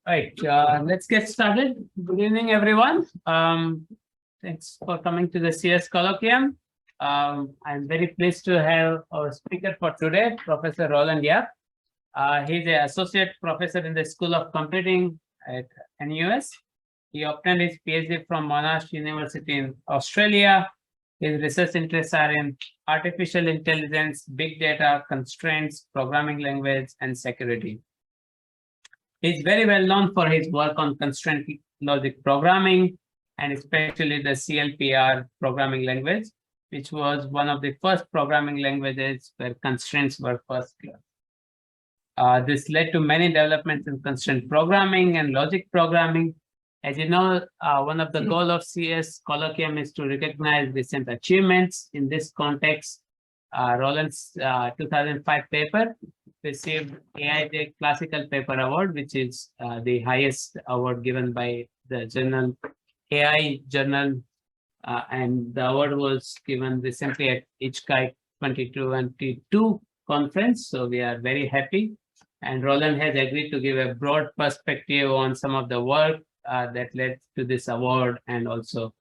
Right, let's get started. Good evening, everyone. Thanks for coming to the CS Colloquium. I'm very pleased to have our speaker for today, Professor Roland. He's an associate professor in the School of Computing at NUS. He obtained his PhD from Monash University in Australia. His research interests are in artificial intelligence, big data, constraints, programming language, and security. He's very well known for his work on constraint logic programming, and especially the CLPR programming language, which was one of the first programming languages where constraints were first clear. This led to many developments in constraint programming and logic programming. As you know, one of the goals of CS Colloquium is to recognize recent achievements. In this context, Roland's 2005 paper received AIJ Classical Paper Award, which is the highest award given by the AI journal, and the award was given recently at ICHKAI 2022 conference. So we are very happy. And Roland has agreed to give a broad perspective on some of the work that led to this award, and also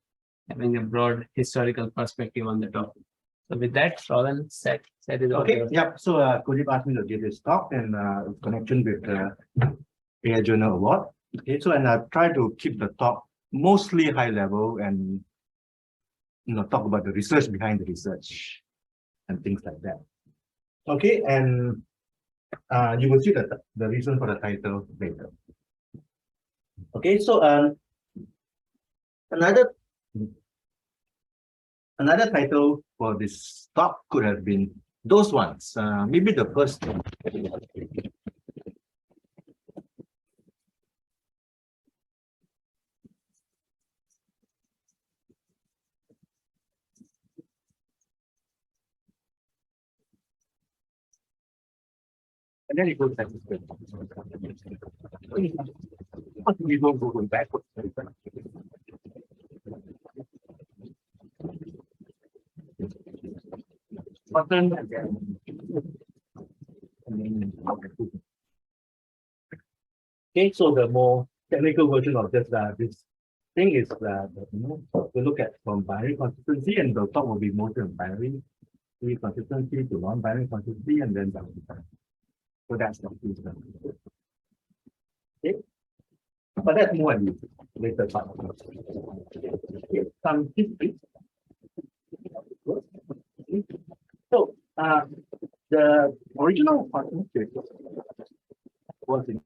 having a broad historical perspective on the topic. So with that, Roland said it. Okay, yeah. So Kojib asked me to give this talk in connection with the AI Journal Award. Okay, so and I've tried to keep the talk mostly high level and talk about the research behind the research and things like that. Okay, and you will see the reason for the title later. Okay, so another title for this talk could have been those ones. Maybe the first. And then it goes back to we won't go backwards. Okay, so the more technical version of this thing is we look at from binary consistency, and the talk will be mostly on binary consistency to non-binary consistency, and then down. So that's the reason. Okay, but that's more in the later part. Okay, some history. So the original concept was in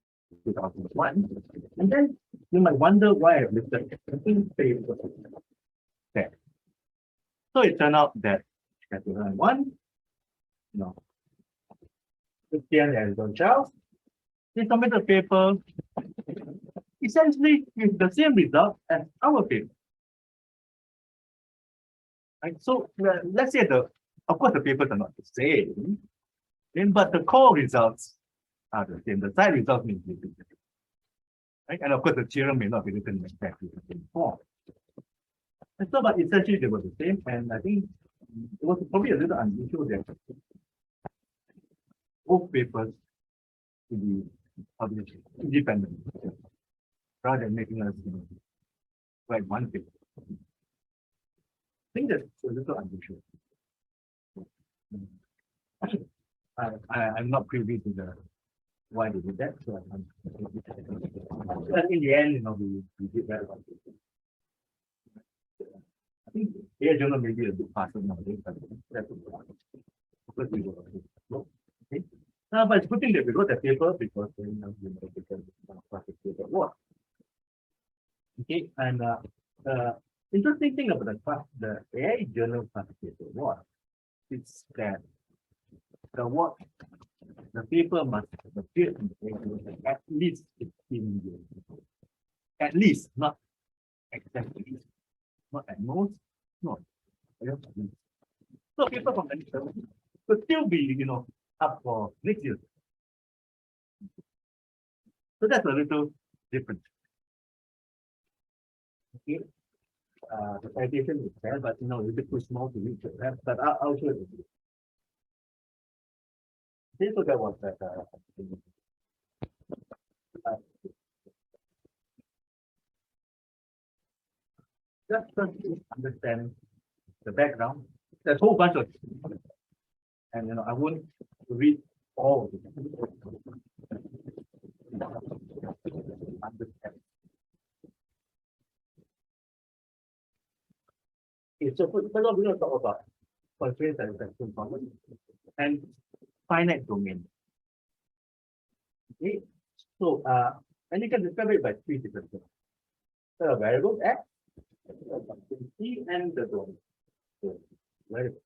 2001, and then you might wonder why I've listed 15 papers there. So it turned out that 2001, Christian and John Charles, they submitted a paper essentially with the same result as our paper. Right? So let's say of course the papers are not the same, but the core results are the same. The side results may be different. Right? And of course the theorem may not be written in exactly the same form. And so, but essentially they were the same, and I think it was probably a little unusual that both papers to be published independently, rather than making us write one paper. I think that's a little unusual. I'm not privy to the why they did that, so but in the end, we did that. I think AI journal may be a bit faster nowadays, but that's because we were okay. But it's good thing that we wrote that paper, because then paper work. Okay, and interesting thing about the AI journal classification work is that the paper must appear in the AI journal at least 15 years. At least, not exactly, not at most, not. So paper from the could still be, up for next year. So that's a little different. Okay. The citation is there, but a bit too small to reach it. But I'll show it. So that was that. just to understand the background. There's a whole bunch of, and I won't read all of it. Understand. Okay, so first of all, we're going to talk about constraint satisfaction problem and finite domain. Okay, so and you can describe it by three different things. The variable x, the function t, and the domain. So, variable.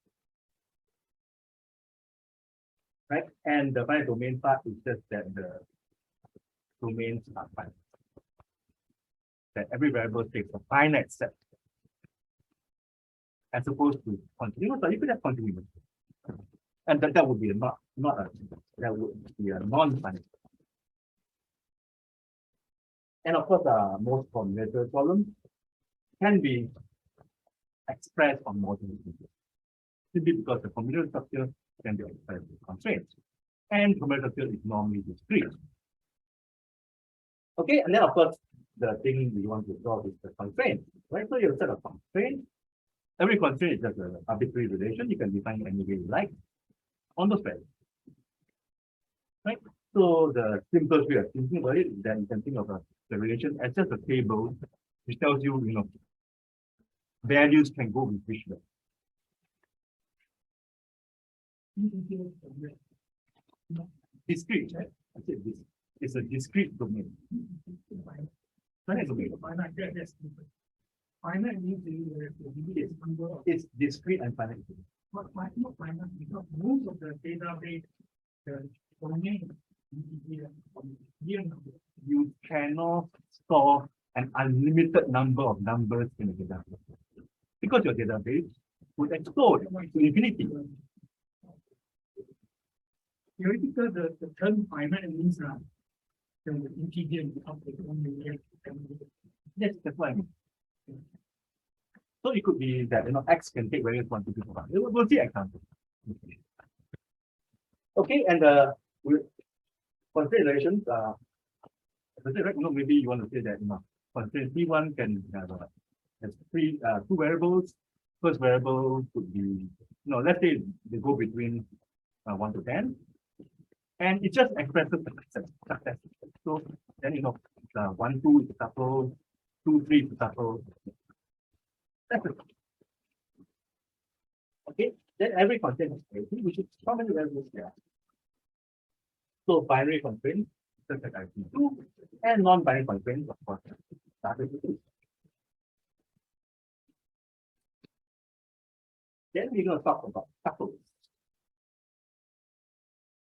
Right, and the finite domain part is just that the domains are finite. That every variable takes a finite set, as opposed to continuous. So you could have continuous, and that would be that would be a non-finite. And of course, most combinatorial problems can be expressed on multiple features, simply because the combinatorial structure can be expressed with constraints, and combinatorial structure is normally discrete. Okay, and then of course, the thing we want to solve is the constraint, right? So you have a set of constraints. Every constraint is just an arbitrary relation. You can define it any way you like on those values, right? So the simplest way of thinking about it is that you can think of the relation as just a table which tells you, values can go with which value. Discrete, right? I said this. It's a discrete domain. Finite domain. Finite means It's discrete and finite. but not finite because most of the database, the domain, You cannot store an unlimited number of numbers in a database because your database would explode to infinity. theoretical, the term finite means the integer of the domain. Yes, that's what I mean. So it could be that x can take various quantities of. We'll see examples. Okay, and constraint relations. Maybe you want to say that constraint T1 can have has two variables. First variable could be let's say they go between 1 to 10, and it just expresses success. So then 1, 2 is a tuple, 2, 3 is a tuple. That's it. Okay, then every constraint is crazy, which is how many variables there are. So binary constraints, such as IP2, and non-binary constraints, of course, started with 2. Then we're going to talk about tuples.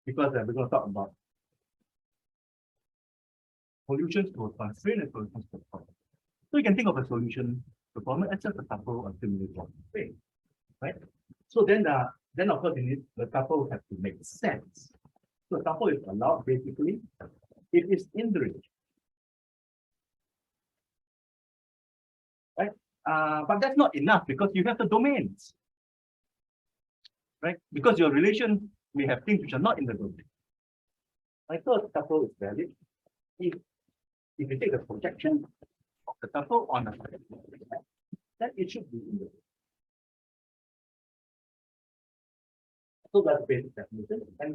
Because we're going to talk about solutions to a constraint and solutions to a problem. So you can think of a solution to a problem as just a tuple of similar constraint, right? So then of course the tuple has to make sense. So a tuple is allowed basically if it's in the range, right? But that's not enough because you have the domains, right? Because your relation may have things which are not in the domain. Right? So a tuple is valid if you take the projection of the tuple on a then it should be in the. So that's basic definition. And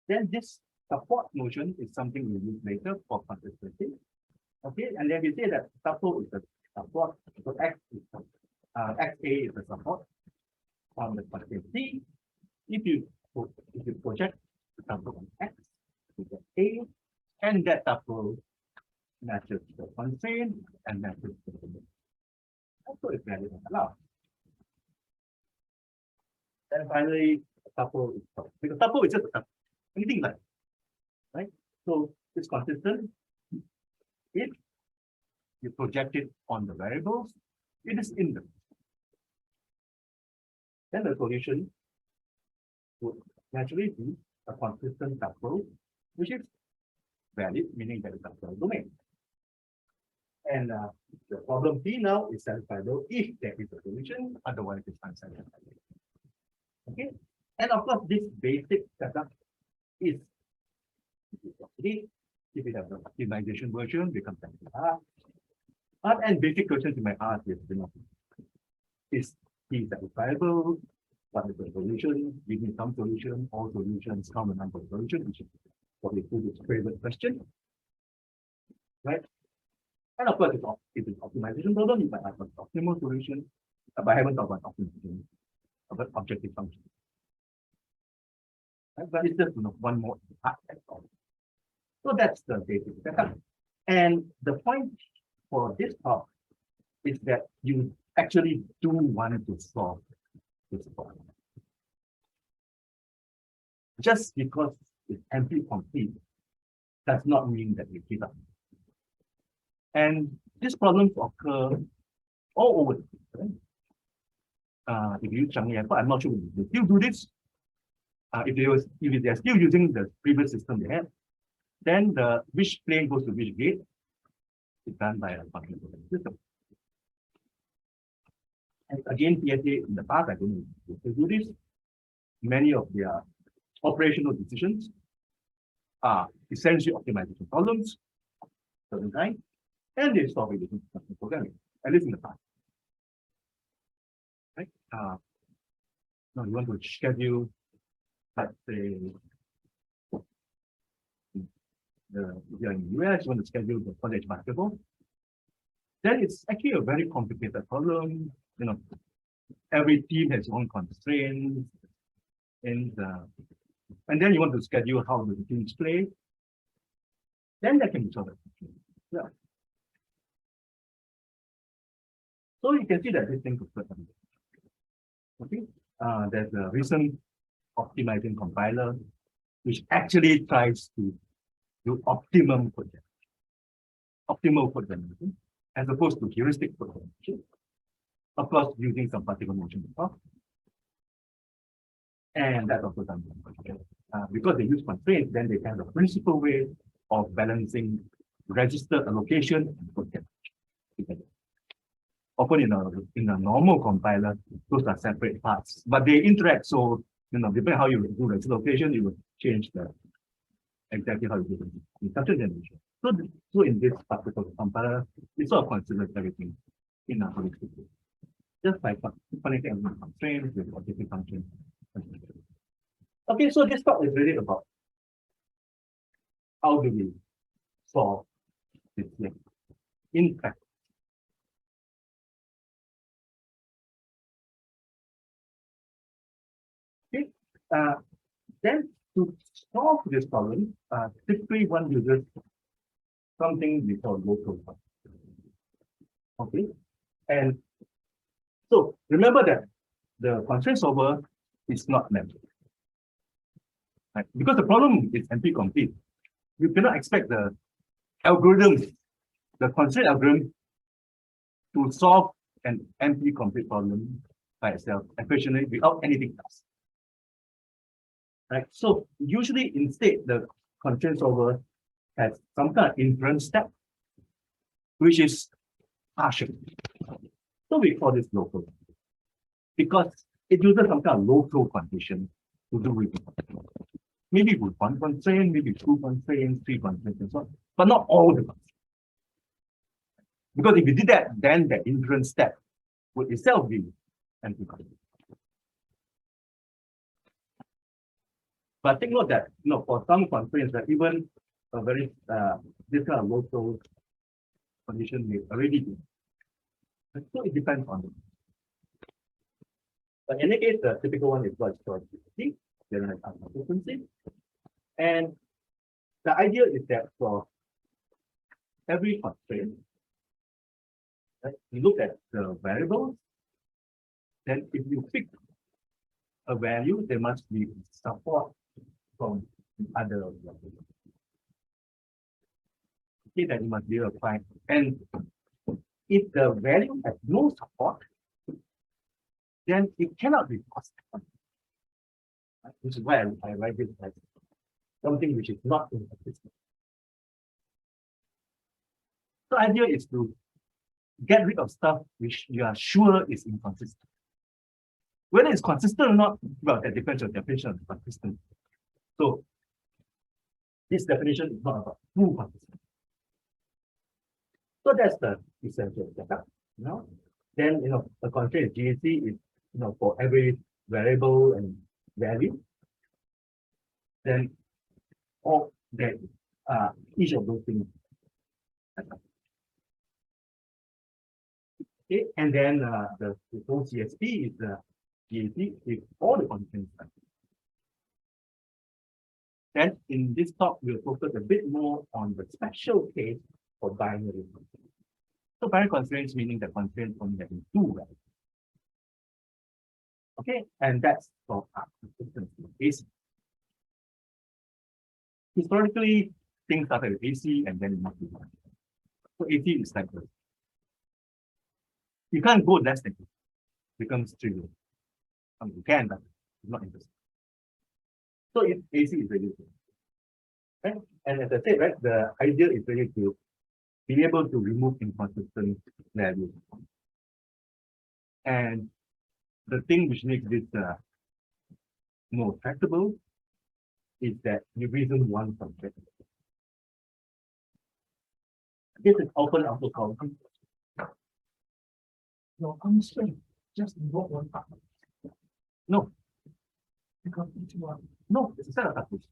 then this support notion is something we use later for consistency. Okay, and then we say that tuple is a support. So X is XA is a support on the constraint C. If you project the tuple on X, you get A, and that tuple matches the constraint and matches the domain. So it's valid and allowed. And finally, a tuple is solved. Because tuple is just a tuple. Anything like, right? So it's consistent. If you project it on the variables, it is in them. Then the solution would naturally be a consistent tuple, which is valid, meaning that it's a tuple domain. And the problem P now is satisfiable if there is a solution, otherwise it's unsatisfiable. Okay, and of course, this basic setup is if you have the optimization version, becomes And basic questions you might ask is, is T satisfiable? What is the solution? Give me some solution, all solutions, count the number of solutions, which is what we do this favorite question. Right? And of course, if it's optimization problem, you might have an optimal solution, but I haven't talked about optimization, about objective function. Right? But it's just one more aspect of it. So that's the basic setup. And the point for this talk is that you actually do want to solve this problem. Just because it's empty complete does not mean that you give up. And these problems occur all over the place. Right? If you use Changi Airport, I'm not sure if they still do this. If they're still using the previous system they had, then which plane goes to which gate is done by a functional programming system. And again, PSA in the past, I don't know if they do this. Many of their operational decisions are essentially optimization problems, certain kind, and they solve it using functional programming, at least in the past. Right? Now you want to schedule, let's say, if you're in the US, you want to schedule the college basketball, then it's actually a very complicated problem. Every team has its own constraints, and then you want to schedule how the teams play. Then that can be solved. Yeah. So you can see that this thing could happen. Okay. There's a recent optimizing compiler which actually tries to do optimum code generation, optimal code generation, as opposed to heuristic code generation. Of course, using some particle motion before. And that's also done because they use constraints, then they have a principal way of balancing register allocation and code generation. Often in a normal compiler, those are separate parts, but they interact. So depending on how you do register allocation, you will change exactly how you do the instruction generation. So in this particular compiler, we sort of consider everything in a holistic way. Just by connecting constraints with objective functions. Okay, so this talk is really about how do we solve this thing in practice. Okay, then to solve this problem, typically one uses something we call local function. Okay, and so remember that the constraint solver is not memory. Right? Because the problem is NP complete. You cannot expect the algorithm, the constraint algorithm, to solve an NP complete problem by itself efficiently without anything else. Right? So usually instead the constraint solver has some kind of inference step, which is partial. So we call this local, because it uses some kind of local condition to do with it. Maybe with one constraint, maybe two constraints, three constraints, and so on, but not all the constraints. Because if you did that, then the inference step would itself be NP complete. But take note that for some constraints, that even a very this kind of local condition may already be. So it depends on it. But in any case, the typical one is what's called BCT, Generalized Arc Consistency. And the idea is that for every constraint, right, you look at the variables, then if you pick a value, there must be support from other variables. Okay, that you must be able to find. And if the value has no support, then it cannot be positive. Which is why I write this as something which is not inconsistent. The idea is to get rid of stuff which you are sure is inconsistent. Whether it's consistent or not, well, that depends on the definition of consistent. So this definition is not about true consistency. So that's the essential setup. Then a constraint GAC is for every variable and value. Then all that each of those things. Okay, and then the whole CSP is the GAC with all the constraints. Then in this talk, we'll focus a bit more on the special case for binary constraints. So binary constraints meaning the constraints only having two values. Okay, and that's for arc consistency. AC. Historically, things started with AC and then it must be one. So AC is like this. You can't go less than this. It becomes trivial. I mean, you can, but it's not interesting. So if AC is really good. Right? And as I said, right, the idea is really to be able to remove inconsistent values. And the thing which makes this more tractable is that you reason one constraint. This is often also called Your constraint just involve one part. no, Because each one. no, it's a set of tuples.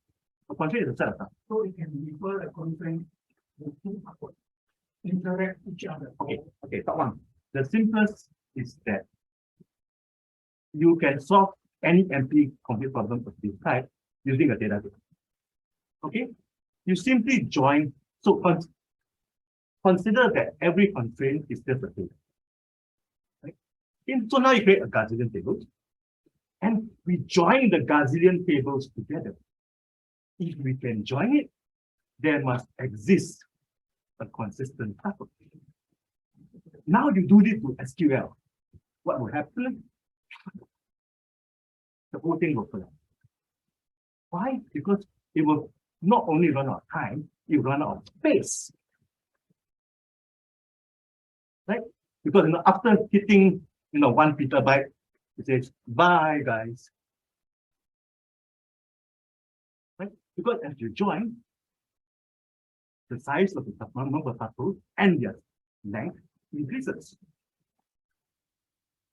A constraint is a set of tuples. So it can refer a constraint with two tuples interact each other. Okay, top one. The simplest is that you can solve any empty complete problem of this type using a database. Okay, you simply join. So consider that every constraint is just a table. Right? So now you create a Gaussian table, and we join the Gaussian tables together. If we can join it, there must exist a consistent tuple. Now you do this to SQL. What will happen? The whole thing will collapse. Why? Because it will not only run out of time, it will run out of space. Right? Because after hitting 1 petabyte, it says bye guys. Right? Because as you join, the size of the number of tuples and their length increases.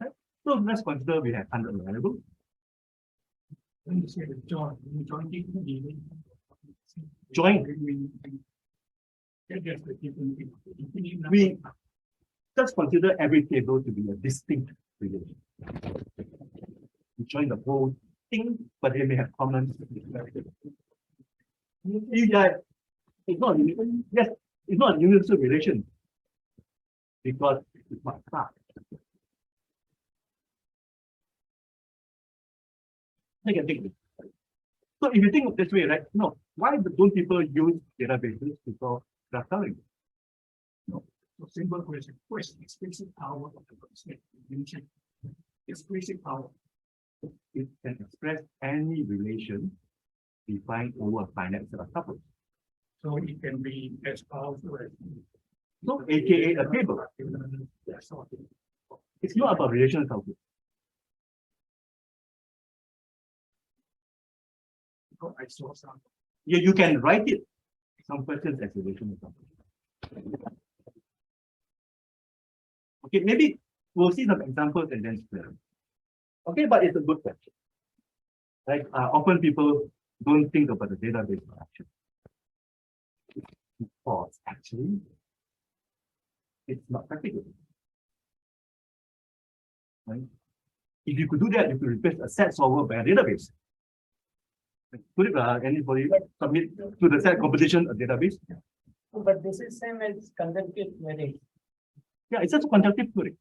Right? So let's consider we have 100 variables. When you say the join, you join it. Join. We just consider every table to be a distinct relation. You join the whole thing, but they may have common. It's not yes, it's not a universal relation because it's not class. Take a think. So if you think of this way, right? No, why don't people use databases to solve graph coloring? No, so simple question. First, explicit power of the constraint. Explicit power. It can express any relation defined over a finite set of tuples. So it can be as powerful as So, aka a table. It's not about relational calculus. I saw some. Yeah, you can write it. Some questions as relational calculus. Okay, maybe we'll see some examples and then explain. Okay, but it's a good question. Like often people don't think about the database action. Because actually, it's not practical. Right? If you could do that, you could replace a set solver by a database. Could it, anybody submit to the set competition a database? But this is same as conjunctive query. Yeah, it's just a conjunctive query.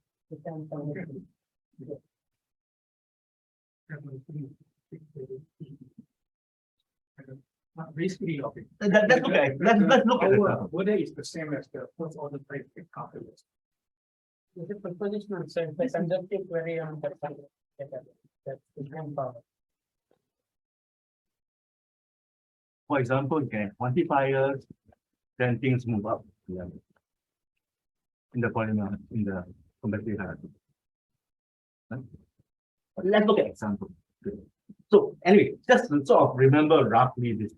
Basically, okay. Let's look at it. Let's look at it. Whether it's the same as the first order type calculus. It's a propositional, so it's a conjunctive query on the that's the same power. For example, you can have quantifiers, then things move up in the polynomial, in the complexity hierarchy. Right? Let's look at example. So anyway, just to sort of remember roughly this.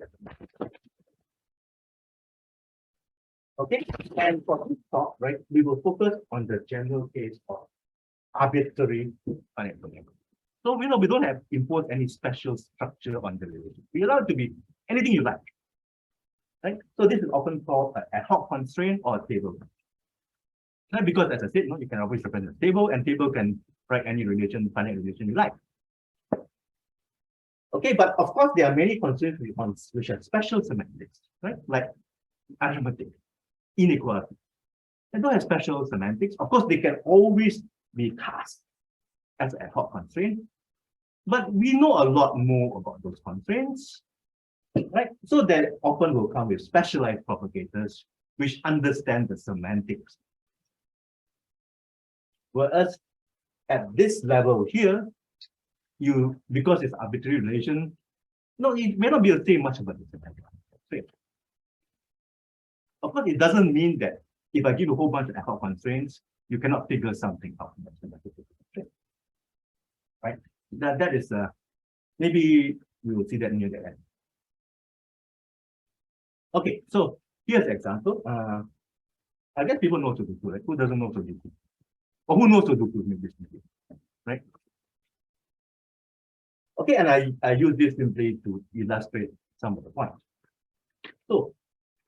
Okay, and for this talk, right, we will focus on the general case of arbitrary finite domain. So we don't have impose any special structure on the relation. We allow it to be anything you like. Right? So this is often called an ad hoc constraint or a table. Right? Because as I said, you can always represent a table, and table can write any relation, finite relation you like. Okay, but of course there are many constraints which have special semantics, right? Like arithmetic, inequality. They don't have special semantics. Of course, they can always be cast as ad hoc constraint, but we know a lot more about those constraints, right? So they often will come with specialized propagators which understand the semantics. Whereas at this level here, because it's arbitrary relation, it may not be able to say much about the semantics. Of course, it doesn't mean that if I give a whole bunch of ad hoc constraints, you cannot figure something out. Right? That is maybe we will see that near the end. Okay, so here's an example. I guess people know Sudoku, right? Who doesn't know Sudoku? Or who knows Sudoku in this video, right? Okay, and I use this simply to illustrate some of the points. So,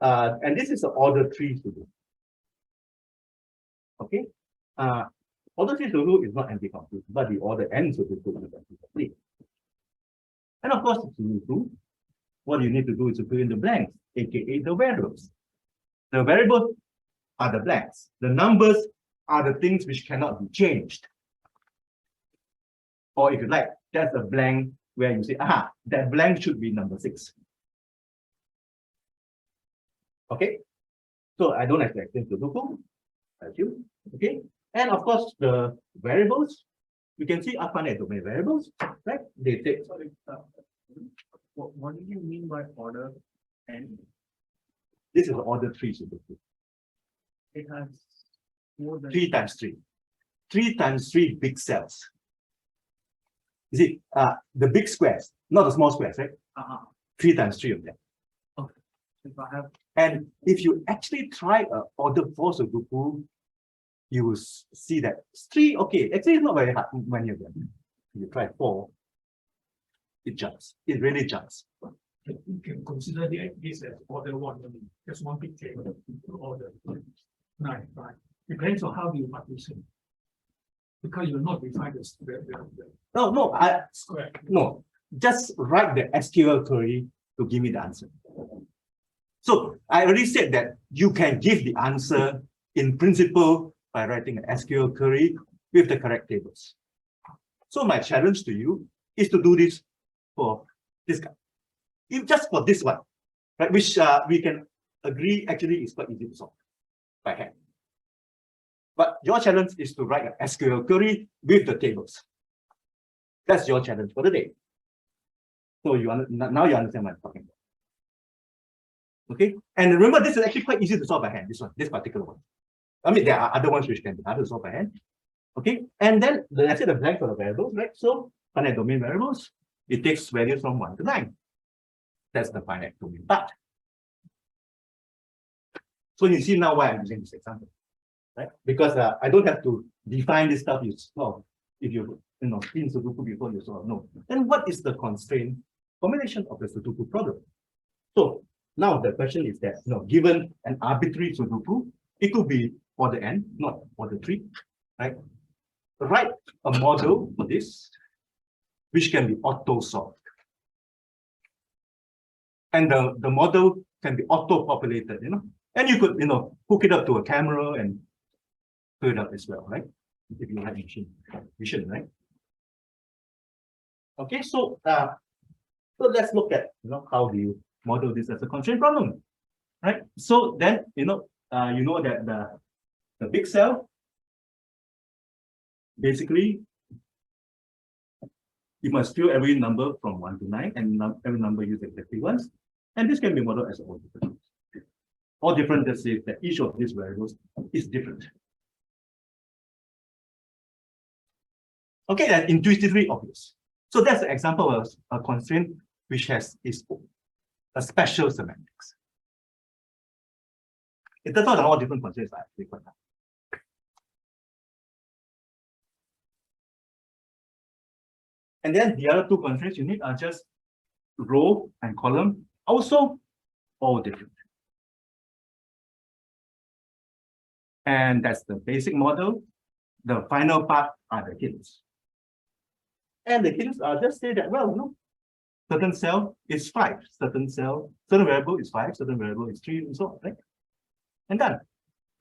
and this is an order 3 Sudoku. Okay, order 3 Sudoku is not anti-complete, but the order n Sudoku is anti-complete. And of course, Sudoku, what you need to do is to fill in the blanks, aka the variables. The variables are the blanks. The numbers are the things which cannot be changed. Or if you like, that's a blank where you say, aha, that blank should be number 6. Okay, so I don't have to explain Sudoku. Okay, and of course the variables we can see are finite domain variables, right? They take. Sorry, what do you mean by order n? This is order 3 Sudoku. It has more than 3 times 3. 3 times 3 big cells. You see, the big squares, not the small squares, right? 3 times 3 of them. Okay. If I have, and if you actually try order 4 Sudoku, you will see that 3, okay, actually it's not very hard when you're done. If you try 4, it jumps. It really jumps. you can consider this as order 1, just one big table, order 9, right? Depends on how you partition. Because you're not defined as No, square. no. Just write the SQL query to give me the answer. So I already said that you can give the answer in principle by writing an SQL query with the correct tables. So my challenge to you is to do this for this guy. Just for this one, right? Which we can agree actually is quite easy to solve by hand. But your challenge is to write an SQL query with the tables. That's your challenge for the day. So now you understand what I'm talking about. Okay, and remember this is actually quite easy to solve by hand. This particular one. I mean, there are other ones which can be harder to solve by hand. Okay, and then let's say the blanks for the variables, right? So finite domain variables, it takes values from 1 to 9. That's the finite domain part. So you see now why I'm using this example, right? Because I don't have to define this stuff you solve. If you seen Sudoku before you solve, no. Then what is the constraint combination of the Sudoku problem? So now the question is that, given an arbitrary Sudoku, it could be order n, not order 3, right? Write a model for this, which can be auto-solved. And the model can be auto-populated, and you could, hook it up to a camera and do it up as well, right? If you have machine vision, right? Okay, so let's look at how do you model this as a constraint problem, right? So then you know that the big cell basically you must fill every number from 1 to 9, and every number use exactly once, and this can be modeled as all different. All different that says that each of these variables is different. Okay, that's intuitively obvious. So that's an example of a constraint which has its own, a special semantics. It turns out that all different constraints are actually quite hard. And then the other two constraints you need are just row and column, also all different. And that's the basic model. The final part are the hints. And the hints are just say that, well, no, certain cell is 5, certain variable is 5, certain variable is 3, and so on, right? And done.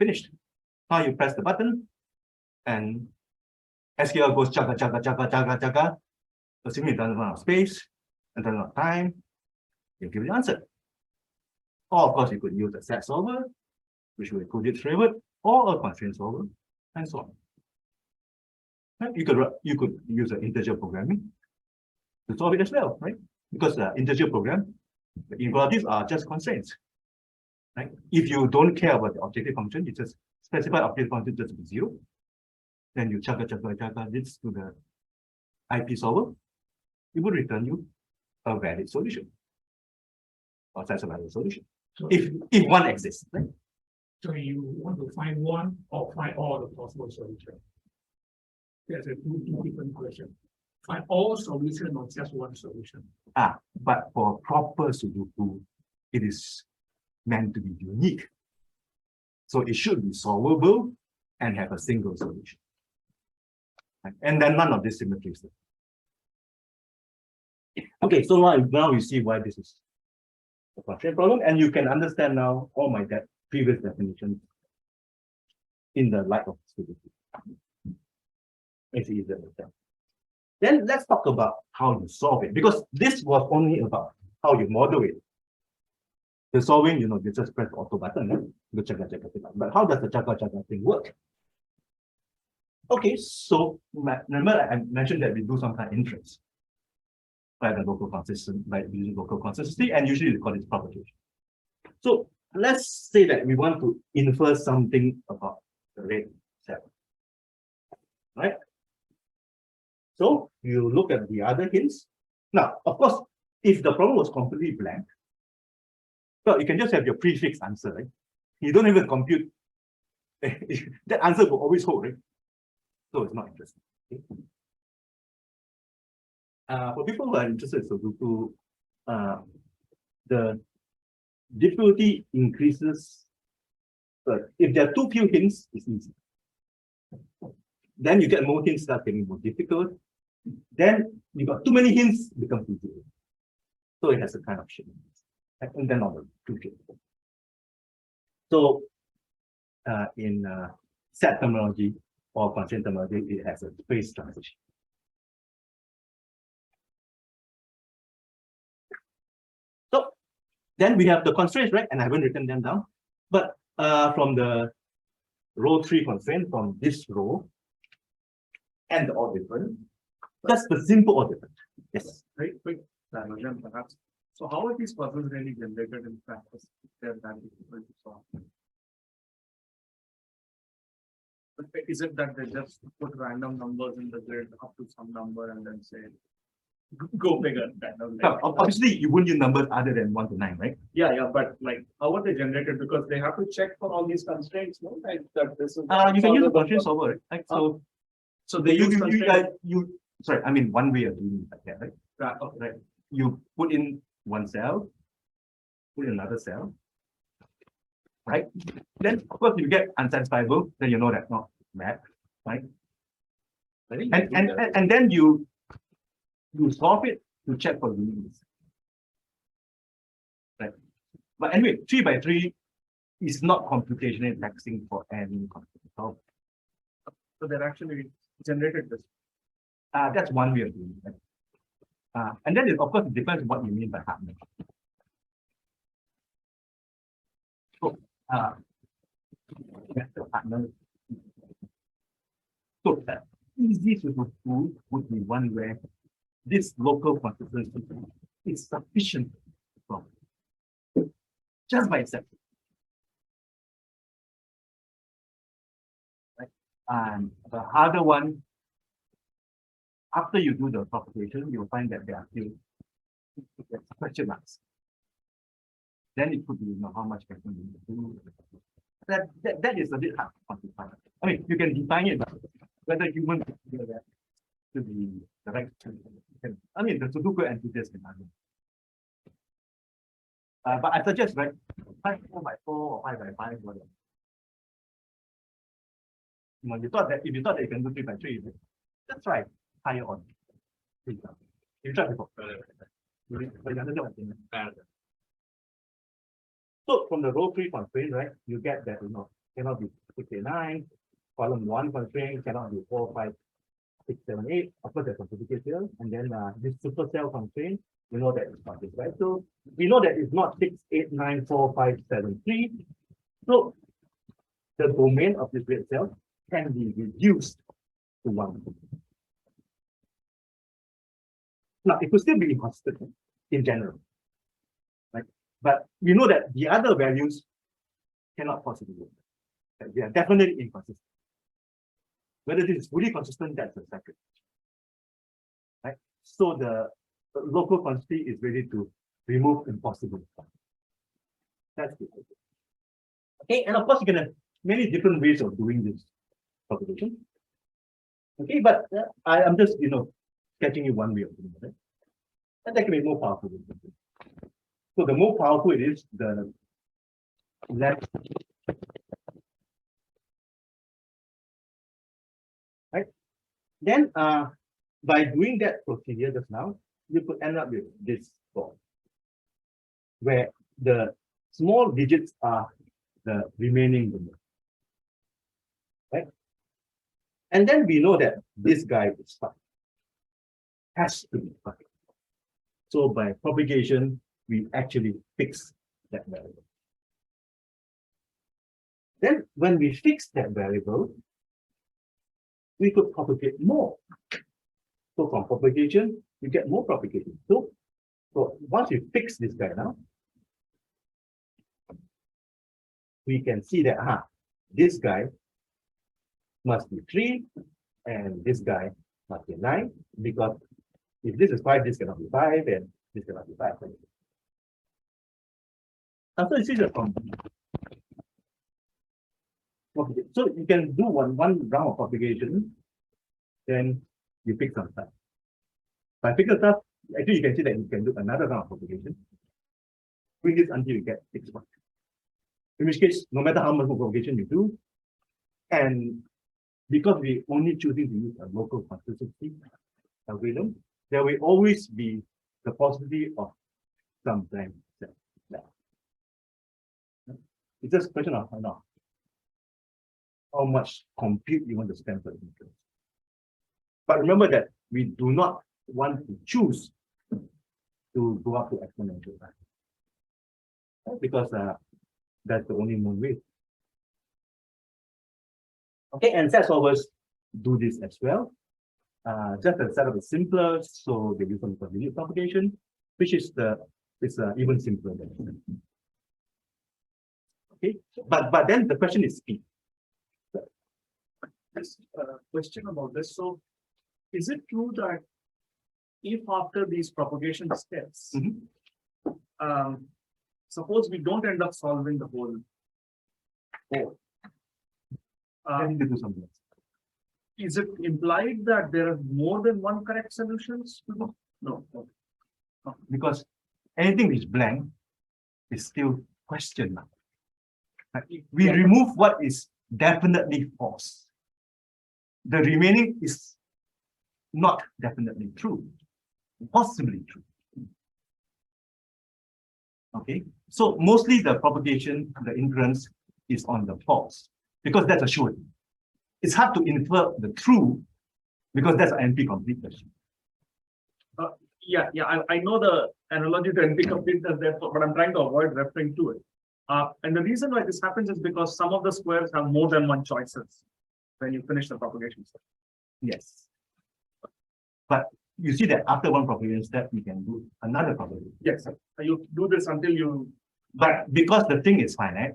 Finished. Now you press the button, and SQL goes chugga, chugga, chugga, chugga, chugga. Assuming it doesn't run out of space and doesn't run out of time, you give the answer. Or of course, you could use a set solver, which will include it favorite, or a constraint solver, and so on. Right? You could use an integer programming to solve it as well, right? Because the integer program, the inequalities are just constraints. Right? If you don't care about the objective function, you just specify objective function just to be 0. Then you chugga chugga chugga this to the IP solver. It will return you a valid solution, or that's a valid solution. So If one exists, right? So you want to find one or find all the possible solutions. There's a two different questions. Find all solutions or just one solution. But for proper Sudoku, it is meant to be unique. So it should be solvable and have a single solution. Right? And then none of this symmetry is there. Okay, so now you see why this is a constraint problem, and you can understand now all my previous definitions in the light of Sudoku. It's easier to understand. Then let's talk about how you solve it, because this was only about how you model it. The solving, you just press the auto button, right? Go chugga, chugga, chugga. But how does the chugga chugga thing work? Okay, so remember I mentioned that we do some kind of inference by the local consistent, by using local consistency, and usually we call it propagation. So let's say that we want to infer something about the red cell, right? So you look at the other hints. Now, of course, if the problem was completely blank, well, you can just have your prefix answer, right? You don't even compute. That answer will always hold, right? So it's not interesting. Okay? For people who are interested in Sudoku, the difficulty increases. If there are too few hints, it's easy. Then you get more hints, start getting more difficult. Then you got too many hints, it becomes easier. So it has a kind of shape. And then on the two shape. So in set terminology or constraint terminology, it has a space transition. So then we have the constraints, right? And I haven't written them down. But from the row 3 constraint, from this row and the all different, just the simple all different. Yes. Very quick diagram, perhaps. So how are these puzzles really generated in practice? They're that difficult to solve. But is it that they just put random numbers in the grid up to some number and then say, go bigger? Now, obviously, you wouldn't use numbers other than 1 to 9, right? Yeah, but like, how are they generated? Because they have to check for all these constraints, no? Like that this is. You can use a constraint solver, right? Like, so they use sorry, I mean, one way of doing it like that, right? okay. Right. You put in one cell, put in another cell, right? Then, of course, you get unsatisfiable, then you know that's not bad, right? And then you solve it to check for uniqueness. Right. But anyway, 3 by 3 is not computationally taxing for any constraint. So they're actually generated this. That's one way of doing it. And then, of course, it depends on what you mean by hardness. So, that's the hardness. So, the easiest to prove would be one where this local consistency is sufficient from just by itself. Right? And the harder one, after you do the propagation, you'll find that there are still question marks. Then it could be how much can you do. that is a bit hard to quantify. I mean, you can define it, but whether humans feel that to be the right. I mean, the Sudoku enthusiast can argue. But I suggest, right, 5 4 by 4 or 5 by 5, whatever. You thought that if you thought that you can do 3 by 3, that's right, higher on. You tried before. But you understand what I mean. So from the row 3 constraint, right, you get that cannot be 6, 8, 9. Column 1 constraint cannot be 4, 5, 6, 7, 8. Of course, there's a certificate here. And then this supercell constraint, we know that it's not this, right? So we know that it's not 6, 8, 9, 4, 5, 7, 3. So the domain of this great cell can be reduced to 1. Now, it could still be inconsistent in general, right? But we know that the other values cannot possibly work. They are definitely inconsistent. Whether this is fully consistent, that's a second. Right? So the local constraint is ready to remove impossible. That's it. Okay, and of course you can have many different ways of doing this propagation. Okay, but I'm just sketching you one way of doing it. And that can be more powerful. So the more powerful it is, the less. Right? Then by doing that procedure just now, you could end up with this form, where the small digits are the remaining domain. Right? And then we know that this guy is 5. Has to be 5. So by propagation, we actually fix that variable. Then when we fix that variable, we could propagate more. So from propagation, you get more propagation. So once you fix this guy now, we can see that this guy must be 3 and this guy must be 9, because if this is 5, this cannot be 5, and this cannot be 5. So this is a combination. Okay, so you can do one round of propagation, then you pick some stuff. By pick the stuff, actually you can see that you can do another round of propagation. Bring this until you get 6 points. In which case, no matter how much propagation you do, and because we only choosing to use a local consistency algorithm, there will always be the possibility of some blank cell. It's just a question of how much compute you want to spend for the inference. But remember that we do not want to choose to go up to exponential time, because that's the only known way. Okay, and set solvers do this as well. Just the setup is simpler, so they use some unit propagation, which is even simpler than. Okay, but then the question is speed. This question about this. So, is it true that if after these propagation steps, suppose we don't end up solving the whole code, I need to do something else. is it implied that there are more than one correct solutions? No. Because anything which is blank is still question mark. We remove what is definitely false. The remaining is not definitely true, possibly true. Okay, so mostly the propagation, the inference is on the false, because that's a surety. It's hard to infer the true because that's an NP complete question. I know the analogy to NP complete is there, but I'm trying to avoid referring to it. And the reason why this happens is because some of the squares have more than one choices when you finish the propagation step. Yes. But you see that after one propagation step, you can do another propagation. Yes, you do this until you. But because the thing is finite,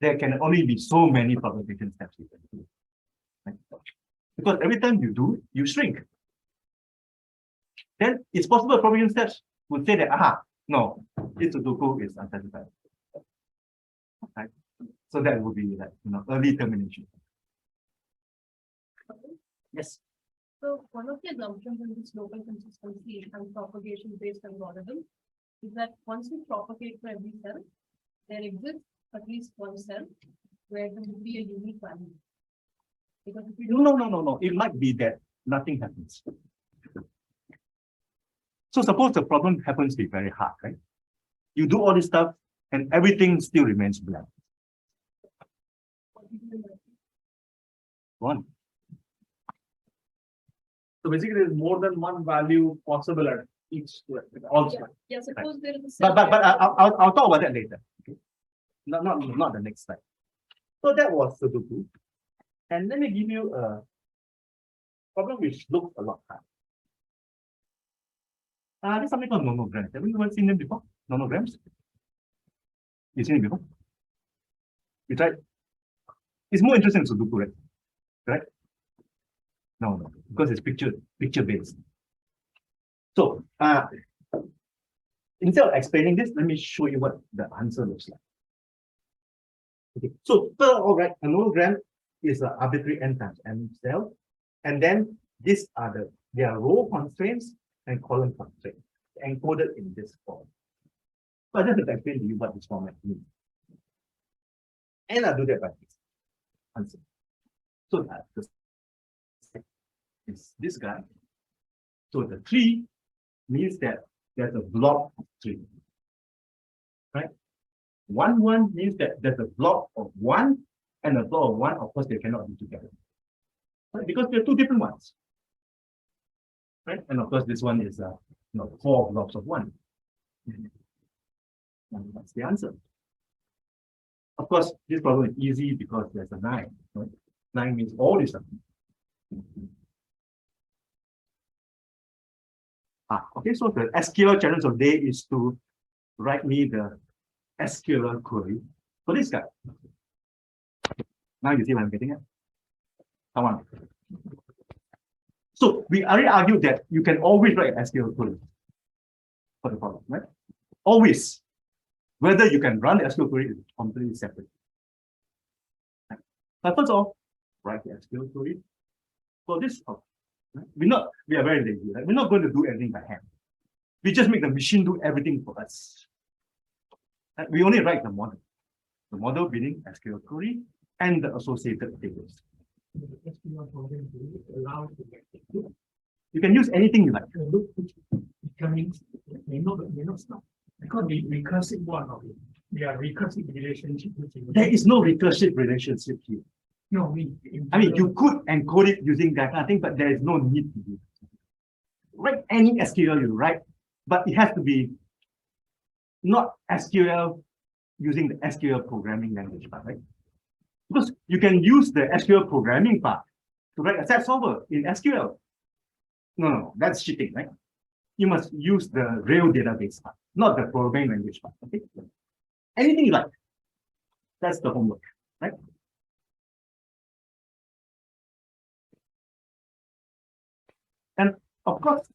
there can only be so many propagation steps you can do. Right? Because every time you do, you shrink. Then it's possible propagation steps would say that, no, this Sudoku is unsatisfied. Right? So that would be like, early termination. Yes. So one of the assumptions in this local consistency and propagation based algorithm is that once you propagate for every cell, there exists at least one cell where there will be a unique value. Because if you No. It might be that nothing happens. So suppose the problem happens to be very hard, right? You do all this stuff and everything still remains blank. One. So basically, there's more than one value possible at each square. Also. yeah, suppose there is a cell. But I'll talk about that later. Okay? Not the next slide. So that was Sudoku. And let me give you a problem which looks a lot hard. There's something called nomograms. Have you ever seen them before? Nomograms? You seen it before? You tried? It's more interesting in Sudoku, right? Correct? No, because it's picture based. So instead of explaining this, let me show you what the answer looks like. Okay, so all right, a nomogram is an arbitrary n times m cell, and then these are there are row constraints and column constraints encoded in this form. So I just have to explain to you what this format means. And I'll do that by this answer. So is this guy. So the tree means that there's a block of 3. Right? 1 means that there's a block of 1 and a block of 1, of course, they cannot be together. Right? Because they're 2 different ones. Right? And of course, this one is 4 blocks of 1. And that's the answer. Of course, this problem is easy because there's a 9. Right? 9 means all this stuff. Okay, so the SQL challenge of the day is to write me the SQL query for this guy. Now you see what I'm getting at? Come on. So we already argued that you can always write an SQL query for the problem, right? Always. Whether you can run the SQL query is completely separate. But first of all, write the SQL query for this problem. Right? We are very lazy, right? We're not going to do everything by hand. We just make the machine do everything for us. And we only write the model being SQL query and the associated tables. You can use anything you like. May not stop. Because the recursive one of it, they are recursive relationship. There is no recursive relationship here. No, I mean, you could encode it using that kind of thing, but there is no need to do it. Write any SQL you write, but it has to be not SQL using the SQL programming language part, right? Because you can use the SQL programming part to write a set solver in SQL. No, that's cheating, right? You must use the real database part, not the programming language part. Okay, anything you like. That's the homework, right? And of course,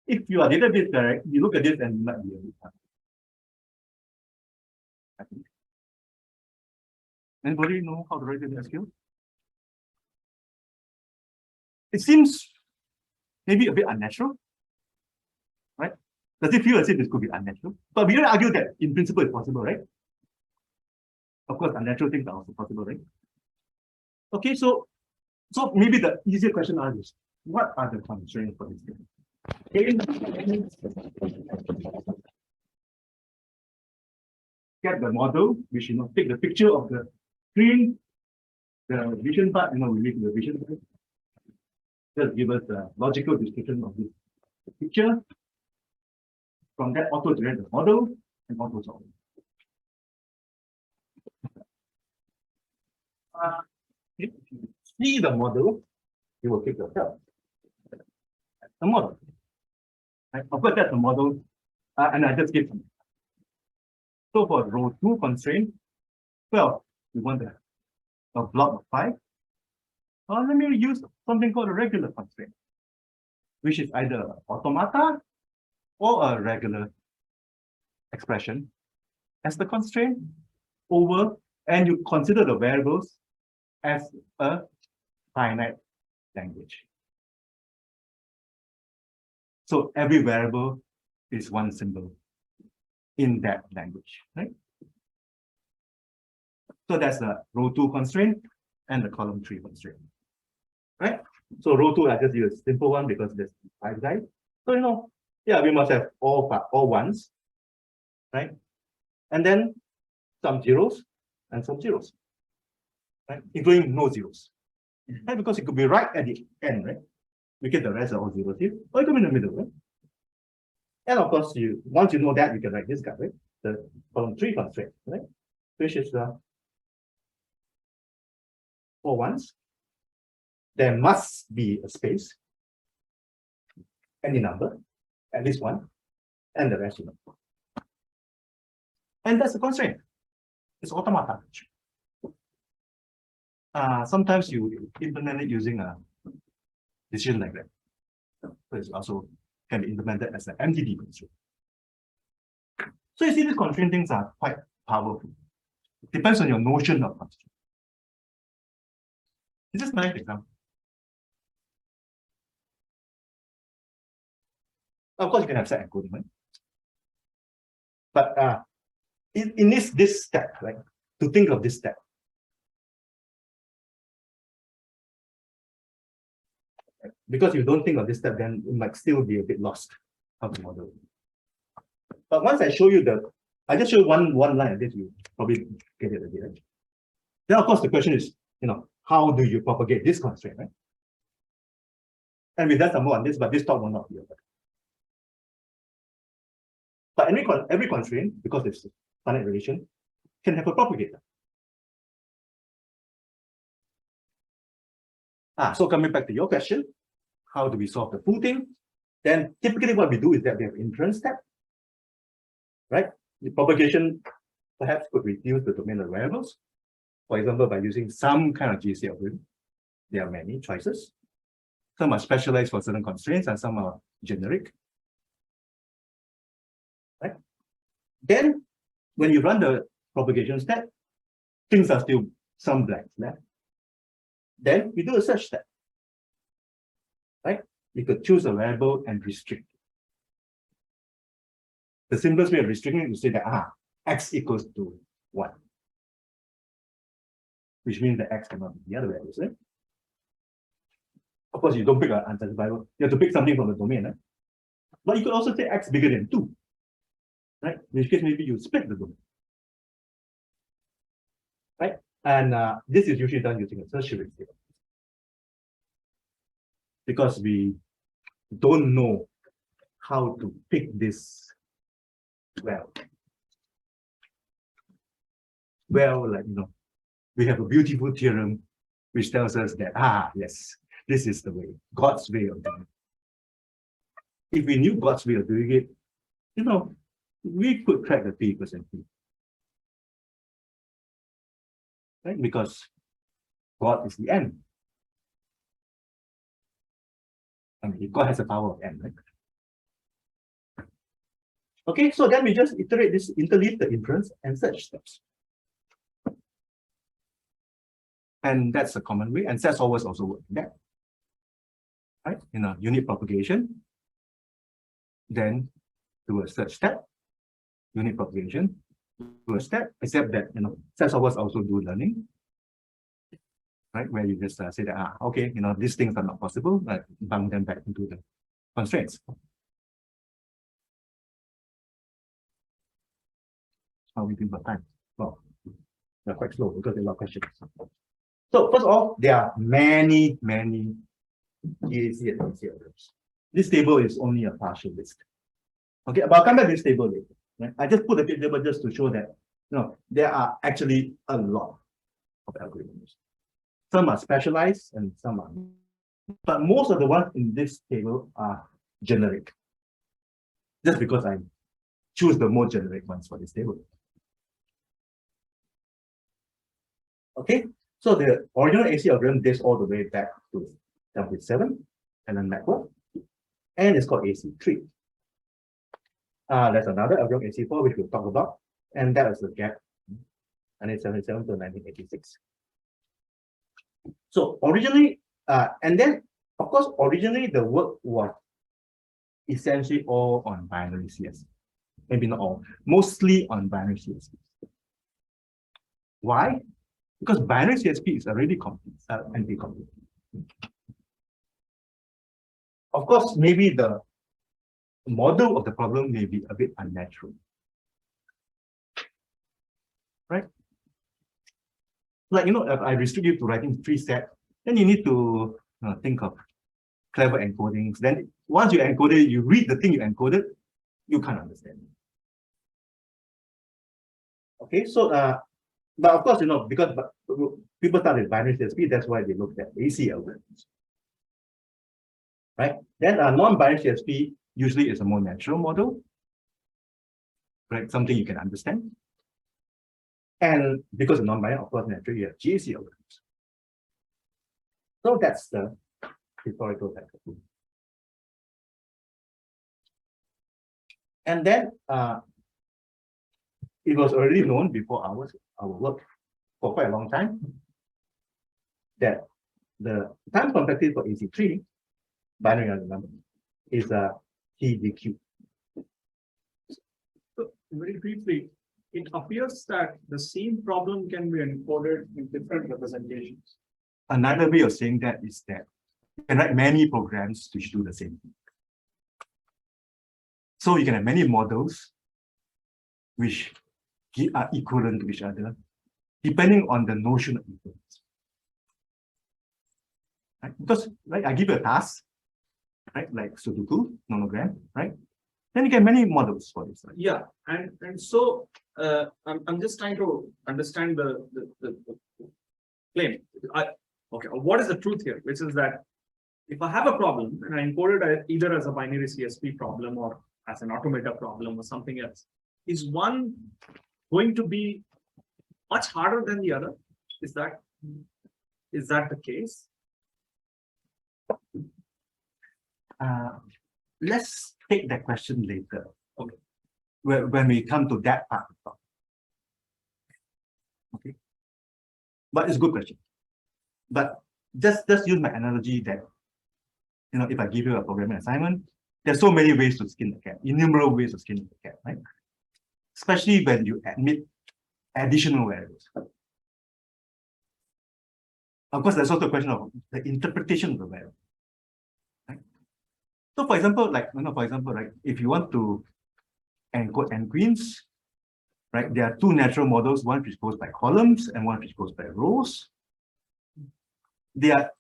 if you are database guy, you look at this and you might be a bit hard. I think. Anybody know how to write the SQL? It seems maybe a bit unnatural, right? Does it feel as if this could be unnatural? But we don't argue that in principle it's possible, right? Of course, unnatural things are also possible, right? Okay, so maybe the easier question asked is, what are the constraints for this thing? Get the model, which take the picture of the screen, the vision part, we leave the vision part. Just give us a logical description of this picture. From that, auto generate the model and auto solve. If you see the model, you will pick yourself. The model. Right? Of course, that's the model, and I just give some. So for row 2 constraint, well, we want a block of 5. Let me use something called a regular constraint, which is either automata or a regular expression as the constraint over And you consider the variables as a finite language. So every variable is one symbol in that language, right? So that's the row 2 constraint and the column 3 constraint, right? So row 2, I just use a simple one because there's 5 guys. So, yeah, we must have all ones, right? And then some zeros and some zeros, right? Including no zeros, right? Because it could be right at the end, right? We get the rest of all zeros here, or it could be in the middle, right? And of course, once you know that, you can write this guy, right? The column 3 constraint, right? Which is the 4 ones. There must be a space, any number, at least one, and the rest, And that's the constraint. It's automata. Sometimes you implement it using a decision like that. So it's also can be implemented as an MTD constraint. So you see, these constraint things are quite powerful. It depends on your notion of constraint. This is a nice example. Of course, you can have set encoding, right? But it needs this step, right? To think of this step. Because you don't think of this step, then you might still be a bit lost how to model. But once I show you I just show you one line, I guess you probably get it again. Right? Then of course the question is, how do you propagate this constraint, right? And we've done some more on this, but this talk will not be over. But every constraint, because it's a finite relation, can have a propagator. So coming back to your question, how do we solve the full thing? Then typically what we do is that we have inference step, right? The propagation perhaps could reduce the domain of variables. For example, by using some kind of GC algorithm. There are many choices. Some are specialized for certain constraints and some are generic. Right? Then when you run the propagation step, things are still some blanks left. Then we do a search step. Right? You could choose a variable and restrict. The simplest way of restricting it is to say that x equals to 1. Which means that x cannot be the other values, right? Of course, you don't pick an untitled variable. You have to pick something from the domain, right? But you could also say x bigger than 2. Right? In which case, maybe you split the domain. Right? And this is usually done using a tertiary table. Because we don't know how to pick this well. Well, we have a beautiful theorem which tells us that, yes, this is the way, God's way of doing it. If we knew God's way of doing it, we could crack the 3% P. Right? Because God is the end. I mean, God has the power of n, right? Okay, so then we just iterate this, interleave the inference and search steps. And that's a common way, and sets always also work like that. Right? In a unit propagation, then do a search step, unit propagation, do a step, except that sets always also do learning. Right, where you just say that okay, these things are not possible, but bang them back into the constraints. How we think about time? Well, they're quite slow because there are a lot of questions. So first of all, there are many EAC and BC algorithms. This table is only a partial list. Okay, but I'll come back to this table later. Right? I just put a table just to show that there are actually a lot of algorithms. Some are specialized and some are not. But most of the ones in this table are generic. Just because I choose the more generic ones for this table. Okay, so the original AC algorithm dates all the way back to W7 and then backward. And it's called AC3. There's another algorithm AC4 which we'll talk about. And that is the gap. 1977 to 1986. So originally, and then of course, originally the work was essentially all on binary CSV. Maybe not all, mostly on binary CSV. Why? Because binary CSV is already complete, NP-complete. Of course, maybe the model of the problem may be a bit unnatural. Right? Like, if I restrict you to writing 3 sets, then you need to think of clever encodings. Then once you encode it, you read the thing you encoded, you can't understand. Okay, so but of course, because people start with binary CSV, that's why they looked at AC algorithms. Right? Then a non-binary CSV usually is a more natural model, right? Something you can understand. And because of non-binary, of course, naturally you have GAC algorithms. So that's the historical background. And then it was already known before our work for quite a long time that the time complexity for AC3 binary algorithm is a TDQ. So very briefly, it appears that the same problem can be encoded in different representations. Another way of saying that is that you can write many programs which do the same thing. So you can have many models which are equivalent to each other, depending on the notion of equivalence. Right? Because I give you a task, right, like Sudoku, nonogram, right? Then you get many models for this. Right? Yeah, and so I'm just trying to understand the claim. Okay, what is the truth here? Which is that if I have a problem and I encode it either as a binary CSV problem or as an automata problem or something else, is one going to be much harder than the other? Is that the case? Let's take that question later. Okay, when we come to that part of the talk. Okay, but it's a good question. But just use my analogy that if I give you a programming assignment, there's so many ways to skin the cat, innumerable ways to skin the cat, right? Especially when you admit additional variables. Of course, there's also a question of the interpretation of the variable. Right? So, for example, if you want to encode n-queens, right? There are 2 natural models, one which goes by columns and one which goes by rows. They are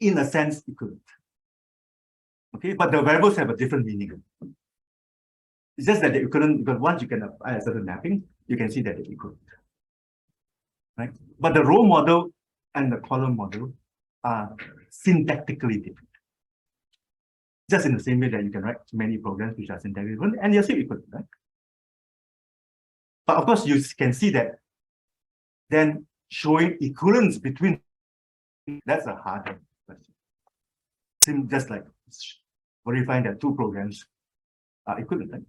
in a sense equivalent. Okay, but the variables have a different meaning. It's just that they're equivalent because once you can apply a certain mapping, you can see that they're equivalent. Right? But the row model and the column model are syntactically different. Just in the same way that you can write many programs which are syntactically different and they're still equivalent, right? But of course, you can see that then showing equivalence between, that's a harder question. Just like verifying that 2 programs are equivalent, right?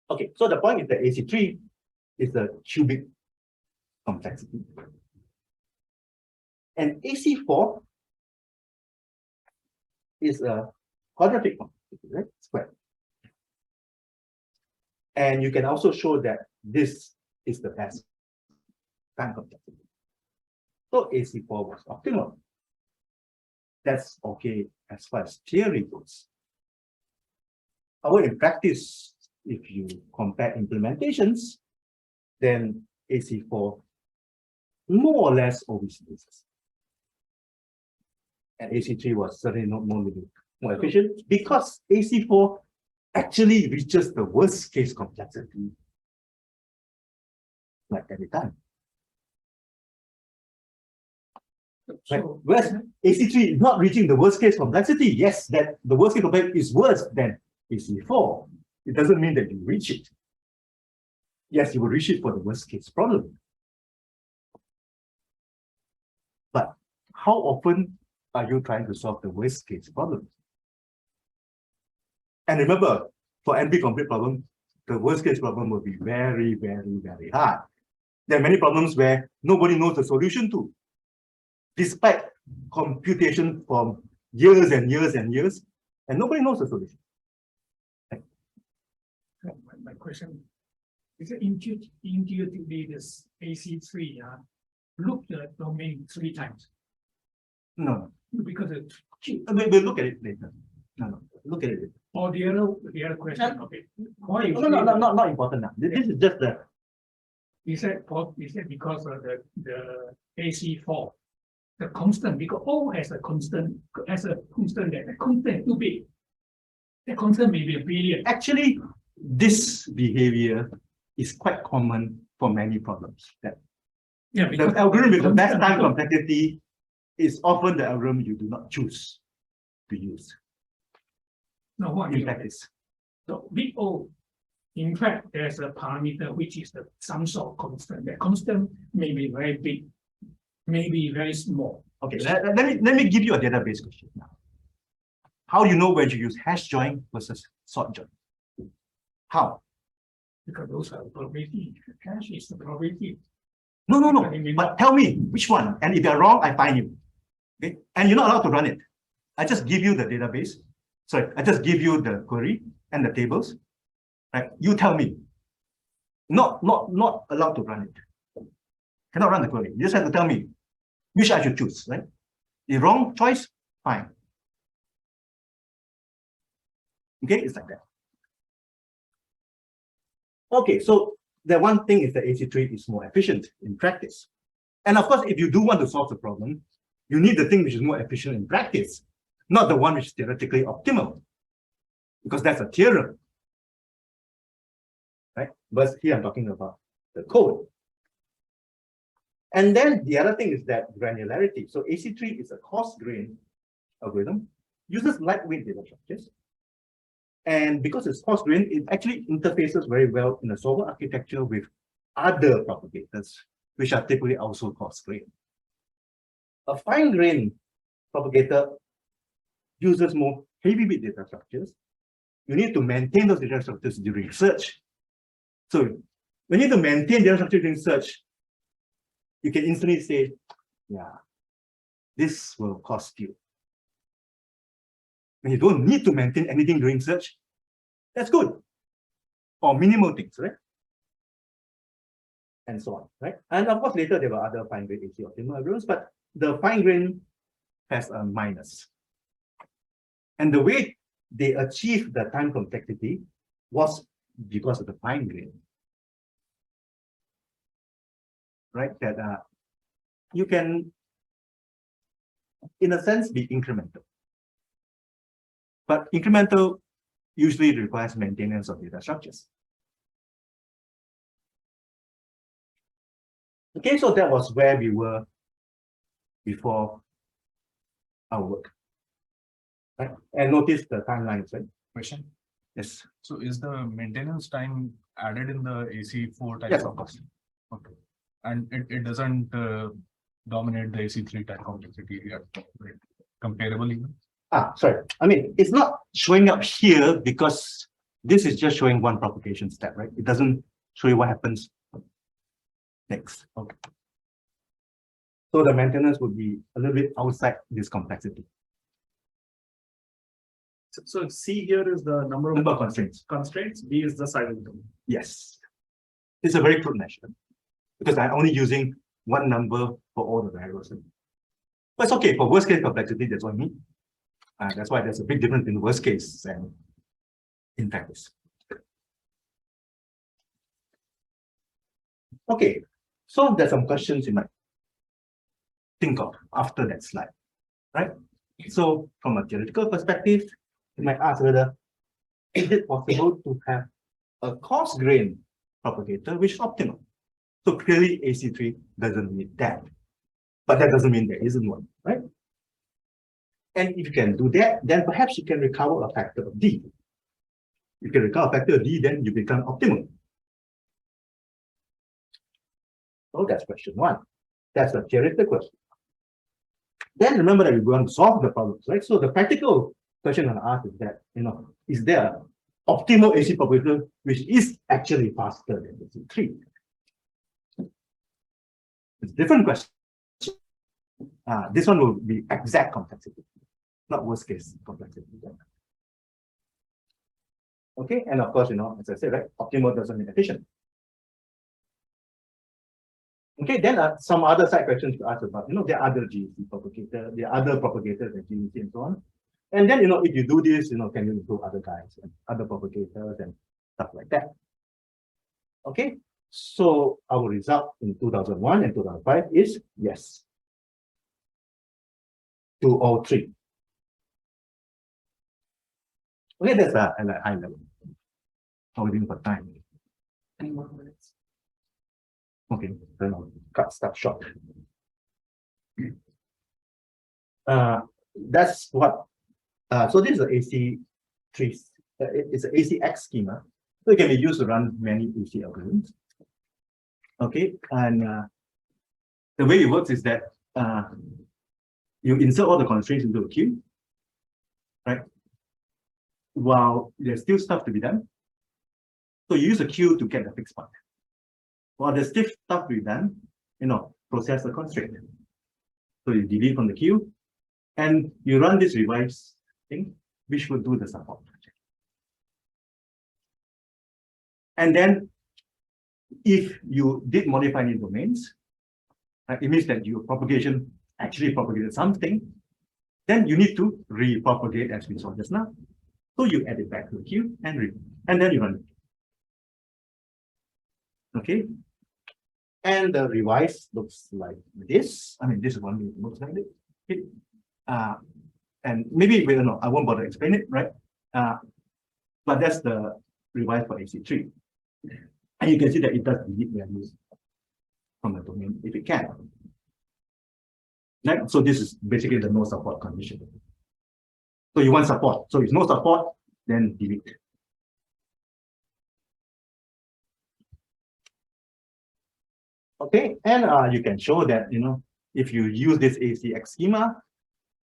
Okay, so the point is that AC3 is a cubic complexity. And AC4 is a quadratic complexity, right? Square. And you can also show that this is the best time complexity. So AC4 was optimal. That's okay as far as theory goes. However, in practice, if you compare implementations, then AC4 more or less always loses. And AC3 was certainly not more efficient because AC4 actually reaches the worst case complexity like every time. Right? Whereas AC3 is not reaching the worst case complexity. Yes, that the worst case complexity is worse than AC4. It doesn't mean that you reach it. Yes, you will reach it for the worst case problem. But how often are you trying to solve the worst case problem? And remember, for NP complete problem, the worst case problem will be very, very, very hard. There are many problems where nobody knows the solution to, despite computation from years and years and years, and nobody knows the solution. My question is intuitively this AC3 look the domain 3 times No, because it we'll look at it later. No, look at it later. or the other question. Okay, why you No, not important now. This is just the. Is that because of the AC4, the constant, because O has a constant that the constant too big. The constant may be a billion. Actually, this behavior is quite common for many problems. That Yeah, the algorithm with the best constant- time complexity is often the algorithm you do not choose to use No, what in you practice. so big O. In fact, there's a parameter which is some sort of constant. The constant may be very big, maybe very small. Okay, let me give you a database question now. How do you know when to use hash join versus sort join? How? Because those are probability. Hash is the probability. No. But tell me which one. And if you're wrong, I fine you. Okay, and you're not allowed to run it. I just give you the database. Sorry, I just give you the query and the tables. Right? You tell me. Not allowed to run it. Cannot run the query. You just have to tell me which I should choose. Right? The wrong choice, fine. Okay, it's like that. Okay, so the one thing is that AC3 is more efficient in practice. And of course, if you do want to solve the problem, you need the thing which is more efficient in practice, not the one which is theoretically optimal, because that's a theorem. Right? But here I'm talking about the code. And then the other thing is that granularity. So AC3 is a coarse-grained algorithm, uses lightweight data structures. And because it's coarse-grained, it actually interfaces very well in a solver architecture with other propagators, which are typically also coarse-grained. A fine-grained propagator uses more heavy-bit data structures. You need to maintain those data structures during search. So when you need to maintain data structure during search, you can instantly say, yeah, this will cost you. When you don't need to maintain anything during search, that's good. Or minimal things, right? And so on, right? And of course, later there were other fine-grained AC optimal algorithms, but the fine-grained has a minus. And the way they achieved the time complexity was because of the fine-grained. Right? That you can, in a sense, be incremental. But incremental usually requires maintenance of data structures. Okay, so that was where we were before our work. Right? And notice the timelines, right? Question. Yes. So is the maintenance time added in the AC4 type? Yes, of course. Okay. And it doesn't dominate the AC3 type complexity here, right? Comparable even? Sorry. I mean, it's not showing up here because this is just showing one propagation step, right? It doesn't show you what happens next. Okay. So the maintenance would be a little bit outside this complexity. So C here is the number of Constraints. constraints. B is the size of the domain. Yes. It's a very crude measure because I'm only using one number for all the variables. But it's okay. For worst case complexity, that's what I mean. That's why there's a big difference in worst case and in practice. Okay, so there's some questions you might think of after that slide, right? So from a theoretical perspective, you might ask whether is it possible to have a coarse-grained propagator which is optimal? So clearly AC3 doesn't mean that, but that doesn't mean there isn't one, right? And if you can do that, then perhaps you can recover a factor of D. If you can recover a factor of D, then you become optimal. So that's question one. That's a theoretical question. Then remember that we want to solve the problems, right? So the practical question on ask is that, is there an optimal AC propagator which is actually faster than AC3? It's a different question. This one will be exact complexity, not worst case complexity. Okay, and of course, as I said, right, optimal doesn't mean efficient. Okay, then some other side questions to ask about, there are other GEC propagators, there are other propagators and GEC and so on. And then, if you do this, can you include other guys and other propagators and stuff like that? Okay, so our result in 2001 and 2005 is yes to all three. Okay, that's a high level. How are we doing for time? 10 more minutes. Okay, then I'll cut stuff short. That's what. So this is an AC tree. It's an ACX schema. So it can be used to run many AC algorithms. Okay, and the way it works is that you insert all the constraints into a queue, right? While there's still stuff to be done. So you use a queue to get the fixed point. While there's still stuff to be done, process the constraint. So you delete from the queue and you run this revise thing, which will do the support. And then if you did modify any domains, it means that your propagation actually propagated something, then you need to repropagate as we saw just now. So you add it back to the queue and then you run it. Okay. And the revise looks like this. I mean, this is one that looks like this. Okay. And maybe I won't bother to explain it, right? But that's the revise for AC3. And you can see that it does delete values from the domain if it can. Right? So this is basically the no support condition. So you want support. So if no support, then delete. Okay, and you can show that if you use this ACX schema,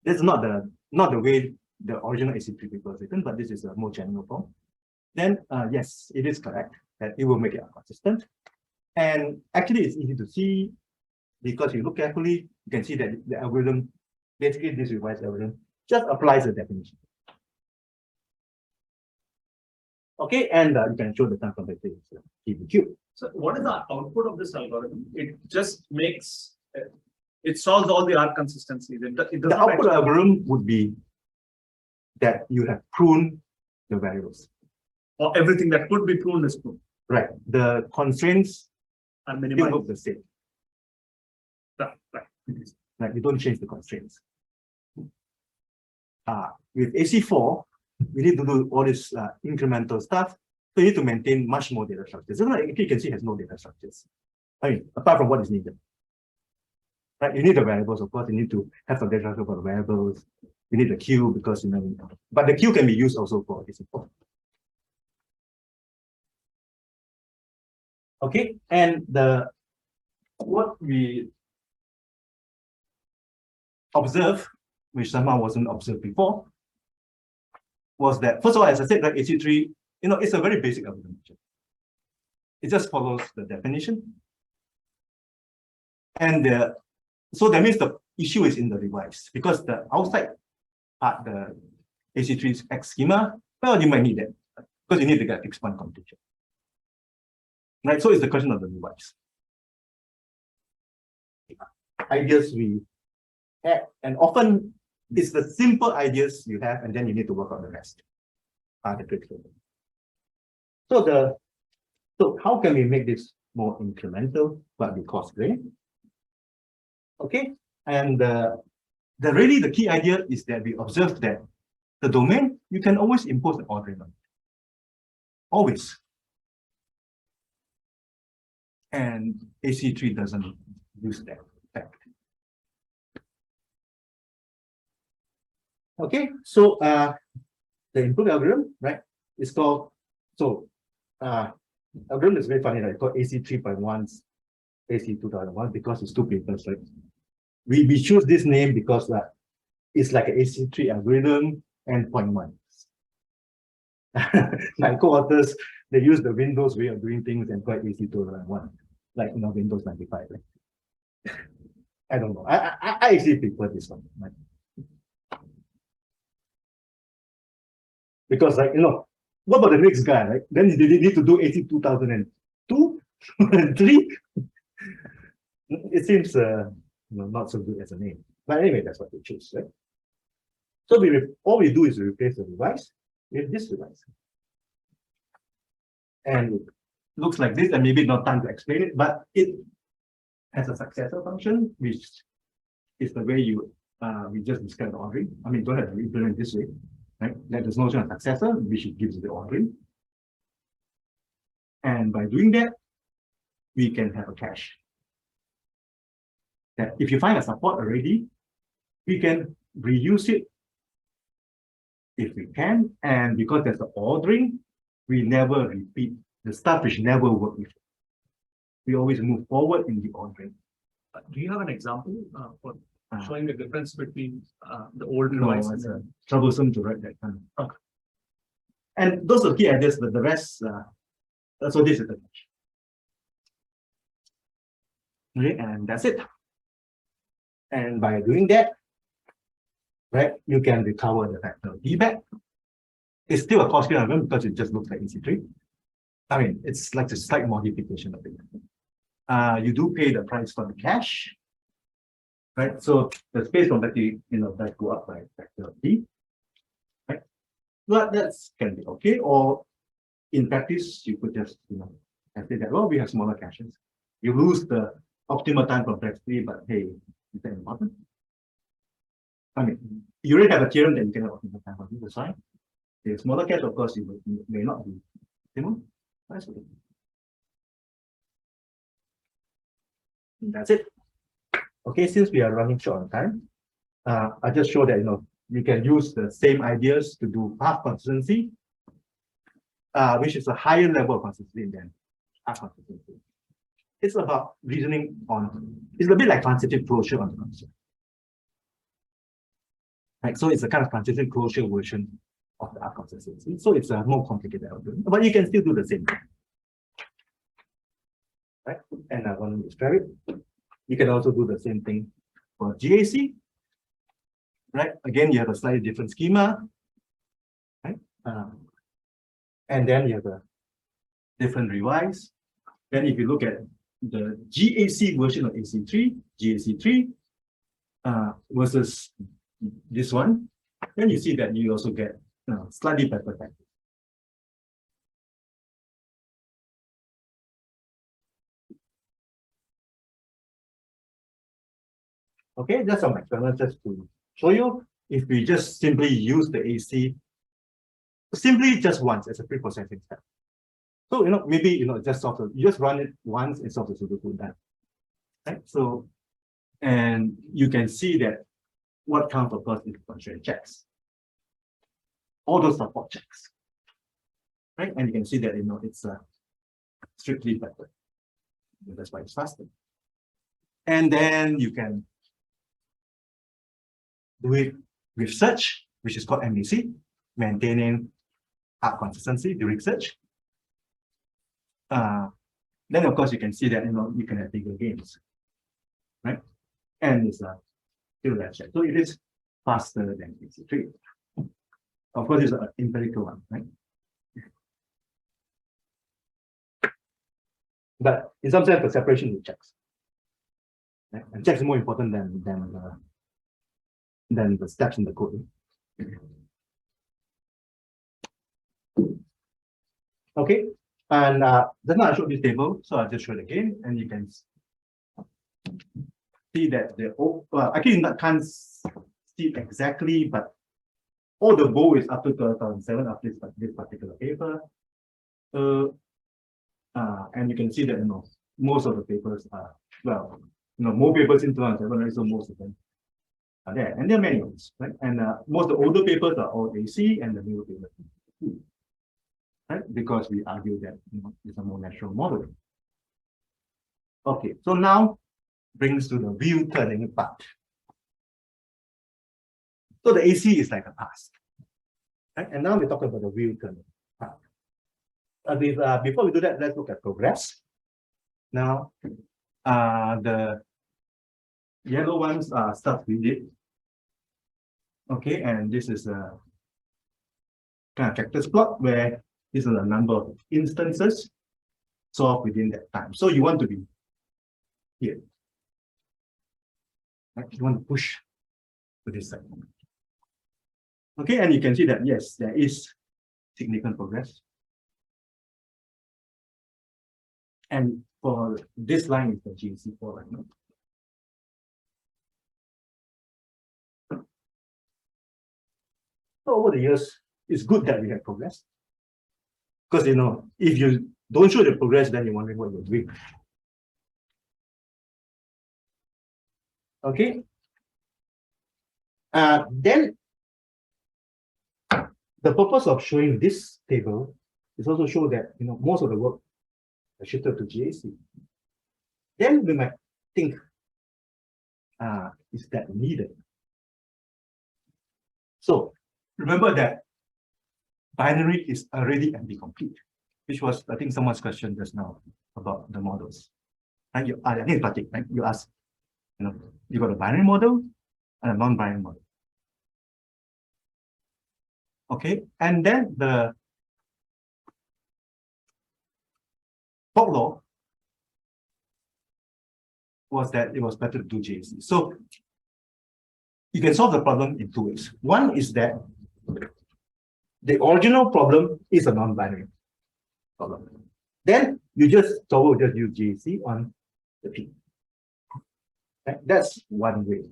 this is not the way the original AC3 paper is written, but this is a more general form. Then yes, it is correct that it will make it consistent. And actually, it's easy to see because you look carefully, you can see that the algorithm, basically this revised algorithm, just applies the definition. Okay, and you can show the time complexity TBQ. So what is the output of this algorithm? It just makes, it solves all the arc consistencies. The output algorithm would be that you have pruned the variables. Or everything that could be pruned is pruned. Right. The constraints are still minimized. look the same. Right. Right. You don't change the constraints. With AC4, we need to do all this incremental stuff. So you need to maintain much more data structures. So like, you can see it has no data structures. I mean, apart from what is needed. Right? You need the variables, of course. You need to have some data structure for the variables. You need the queue because but the queue can be used also for AC4. Okay, and what we observed, which somehow wasn't observed before, was that first of all, as I said, like AC3, it's a very basic algorithm. It just follows the definition, and so that means the issue is in the revise because the outside part, the AC3 X schema, well, you might need that because you need to get fixed point computation. Right, so it's the question of the revise. Ideas we had, and often it's the simple ideas you have, and then you need to work out the rest. So how can we make this more incremental but be cost great? Okay, and really the key idea is that we observe that the domain you can always impose an ordering on it. Always. And AC3 doesn't use that fact. Okay, so the input algorithm, right, is called, so algorithm is very funny, right? It's called AC 3.1, AC 2001 because it's two papers, right? We choose this name because it's like an AC3 algorithm and 0.1. My co-authors, they use the Windows way of doing things and quite easy to run one, like Windows 95. Right? I don't know. I actually prefer this one. Right? Because what about the next guy, right? Then they need to do 82,002 and 3. It seems not so good as a name. But anyway, that's what we choose, right? So all we do is we replace the device with this device. And it looks like this, and maybe not time to explain it, but it has a successor function, which is the way we just described the ordering. I mean, don't have to implement this way, right? That there's notion of successor, which gives the ordering. And by doing that, we can have a cache. That if you find a support already, we can reuse it if we can, and because there's the ordering, we never repeat the stuff which never worked before. We always move forward in the ordering. Do you have an example for showing the difference between the old No, device? it's troublesome to write that kind. Okay. And those are key ideas, but the rest, so this is the cache. Okay, and that's it. And by doing that, right, you can recover the factor D back. It's still a Cauchy argument because it just looks like EC3. I mean, it's like a slight modification of it. You do pay the price for the cache, right? So the space complexity, that go up by factor of D, right? But that's can be okay. Or in practice, you could just say that, well, we have smaller caches. You lose the optimal time complexity, but hey, is that important? I mean, you already have a theorem that you can have optimal time complexity, that's fine. The smaller cache, of course, you may not be optimal. That's okay. And that's it. Okay, since we are running short on time, I just show that you can use the same ideas to do path consistency, which is a higher level of consistency than arc consistency. It's about reasoning on. It's a bit like transitive closure on the concept. Right, so it's a kind of transitive closure version of the arc consistency. So it's a more complicated algorithm, but you can still do the same thing. Right, and I want to describe it. You can also do the same thing for GAC. Right, again, you have a slightly different schema. Right, and then you have a different revise. Then if you look at the GAC version of AC3, GAC3 versus this one, then you see that you also get slightly better factors. Okay, just some experiments just to show you. If we just simply use the AC, simply just once as a pre-processing step. So maybe just solve you just run it once and solve the pseudocode that. Right? So, and you can see that what counts of course is constraint checks. All those support checks. Right? And you can see that it's strictly backward. That's why it's faster. And then you can do it with search, which is called MBC, maintaining arc consistency during search. Then of course you can see that you can have bigger gains, right? And it's still less check. So it is faster than EC3. Of course, it's an empirical one, right? But in some sense, the separation with checks. Right? And checks is more important than the steps in the code. Okay, and just now I showed this table, so I'll just show it again, and you can see that actually I can't see it exactly, but all the bow is up to 2007 after this particular paper. And you can see that most of the papers are more papers in 2007, right? So most of them are there, and there are many ones, right? And most of the older papers are all AC, and the newer papers are AC, right? Because we argue that it's a more natural model. Okay, so now brings to the wheel turning part. So the AC is like a past, Right? And now we're talking about the wheel turning part. Before we do that, let's look at progress. Now, the yellow ones start with it. Okay, and this is a kind of factors plot where this is a number of instances solved within that time. So you want to be here. Right? You want to push to this side. Okay, and you can see that yes, there is significant progress. And for this line is the GC4 right now. So over the years, it's good that we have progress. Because you know, if you don't show the progress, then you're wondering what you're doing. Okay. Then the purpose of showing this table is also show that you know most of the work is shifted to GAC. Then we might think, is that needed? So remember that binary is already empty-complete, which was I think someone's question just now about the models. And you, I think Patrick, right? You asked, you know, you got a binary model and a non-binary model. Okay, and then the Fock law was that it was better to do GAC. So you can solve the problem in two ways. One is that the original problem is a non-binary problem. Then you just use GAC on the P. Right? That's one way.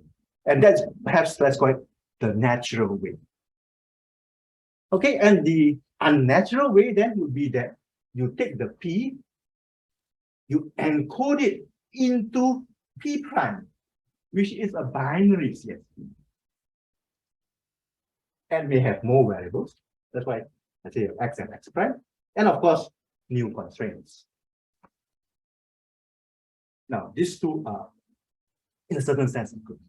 And that's perhaps let's call it the natural way. Okay, and the unnatural way then would be that you take the P, you encode it into P prime, which is a binary CSV. And we have more variables. That's why I say X and X prime. And of course, new constraints. Now, these two are, in a certain sense, equivalent.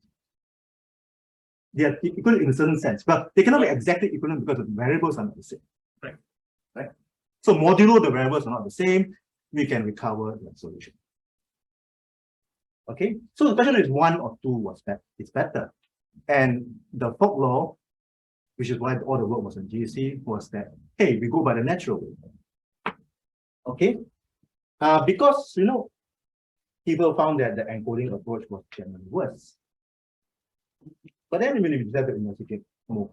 They are equivalent in a certain sense, but they cannot be exactly equivalent because the variables are not the same. Right? So modulo the variables are not the same, we can recover the solution. Okay, so the question is one or two was that it's better. And the Fock law, which is why all the work was on GAC, was that hey, we go by the natural way. Okay, because you know people found that the encoding approach was generally worse. But then when we decided to investigate more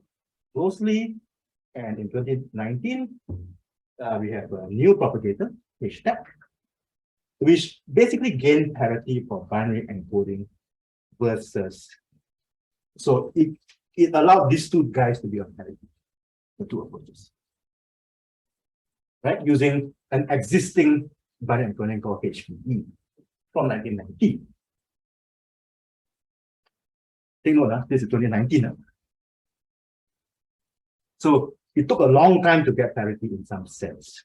closely, and in 2019, we have a new propagator, HTAG, which basically gained parity for binary encoding versus. So it allowed these two guys to be on parity, the two approaches. Right? Using an existing binary encoding called HPE from 1990. Take note, this is 2019. So it took a long time to get parity in some sense.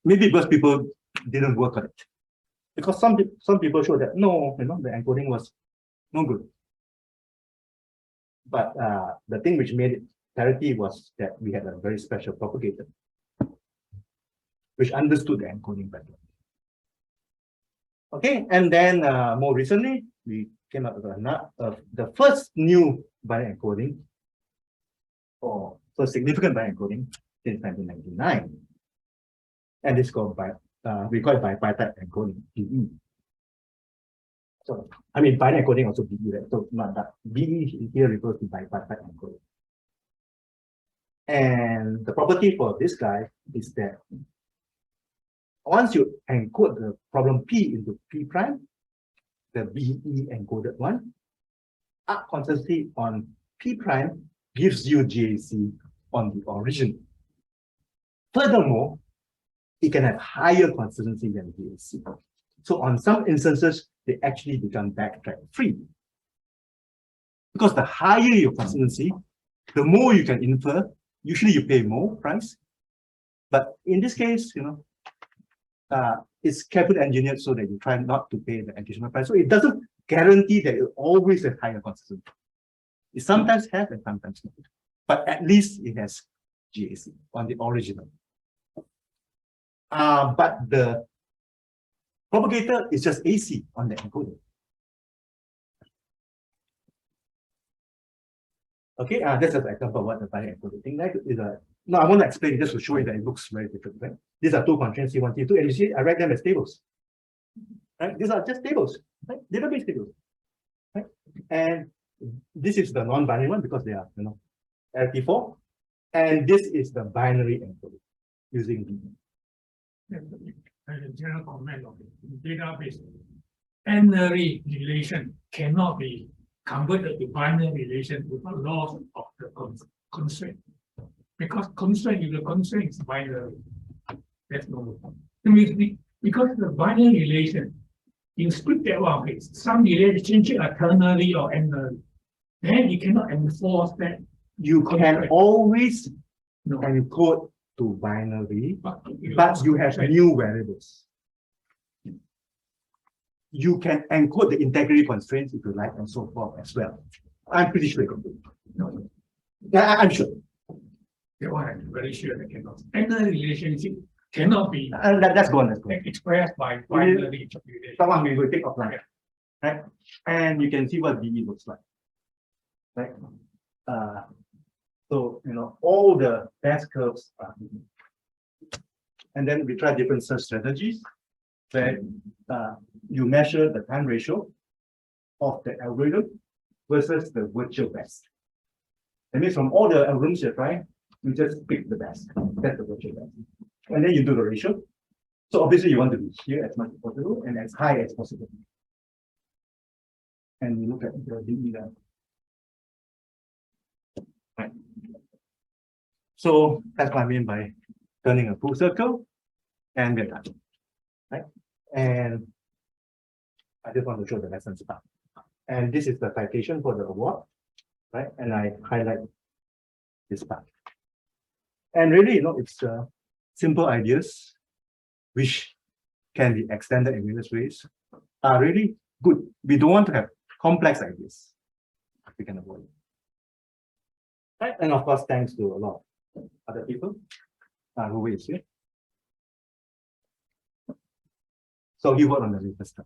Maybe because people didn't work on it. Because some people showed that no, you know, the encoding was no good. But the thing which made it parity was that we had a very special propagator, which understood the encoding better. Okay, and then more recently, we came up with the first new binary encoding, or first significant binary encoding since 1999. And this is called we call it bipartite encoding, BE. So, I mean, binary encoding also BE, right? So, that BE here refers to bipartite encoding. And the property for this guy is that once you encode the problem P into P prime, the BE encoded one, arc consistency on P prime gives you GAC on the origin. Furthermore, it can have higher consistency than GAC. So on some instances, they actually become backtrack free. Because the higher your consistency, the more you can infer. Usually you pay more price. But in this case, you know, it's carefully engineered so that you try not to pay the additional price. So it doesn't guarantee that it always has higher consistency. It sometimes has and sometimes not. But at least it has GAC on the original. But the propagator is just AC on the encoder. Okay, this is an example of what the finite encoded thing like is a. No, I want to explain it just to show you that it looks very different, right? These are two constraints C1, C2, and you see I write them as tables. Right? These are just tables, right? Database tables. Right? And this is the non-binary one because they are, LT4. And this is the binary encoded using B. As a general comment of the database, n-ary relation cannot be converted to binary relation with the loss of the constraint. Because constraint, if the constraint is binary, that's no point. Because the binary relation, you split that one, okay, some relationship are ternary or n-ary. Then you cannot enforce that. You can always No. encode to binary, But but you have new variables. You can encode the integrity constraints if you like, and so forth as well. I'm pretty sure you can do it. No, I'm sure. that one I'm very sure they cannot. N-ary relationship cannot be And that's gone. expressed by binary relation. Someone will take offline, right? And you can see what BE looks like, right? So all the best curves are BE. And then we try different search strategies where you measure the time ratio of the algorithm versus the virtual best. That means from all the algorithms you try, you just pick the best. That's the virtual best. And then you do the ratio. So obviously you want to be here as much as possible and as high as possible. And you look at the BE there. Right. So that's what I mean by turning a full circle, and we're done. Right? And I just want to show the lessons part. And this is the citation for the award, right? And I highlight this part. And really, it's simple ideas which can be extended in various ways are really good. We don't want to have complex ideas. We can avoid it. Right? And of course, thanks to a lot of other people who is here. So you work on the research stuff.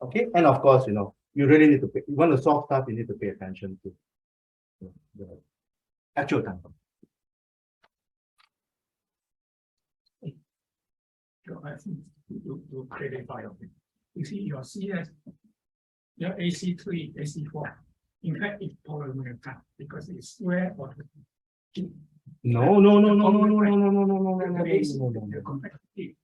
Okay, and of course, you really need to pay, you want to solve stuff, you need to pay attention to the actual time. So I think to clarify on it. You see your CS, your AC3, AC4. In fact, it's polynomial time because it's square or No. the complexity.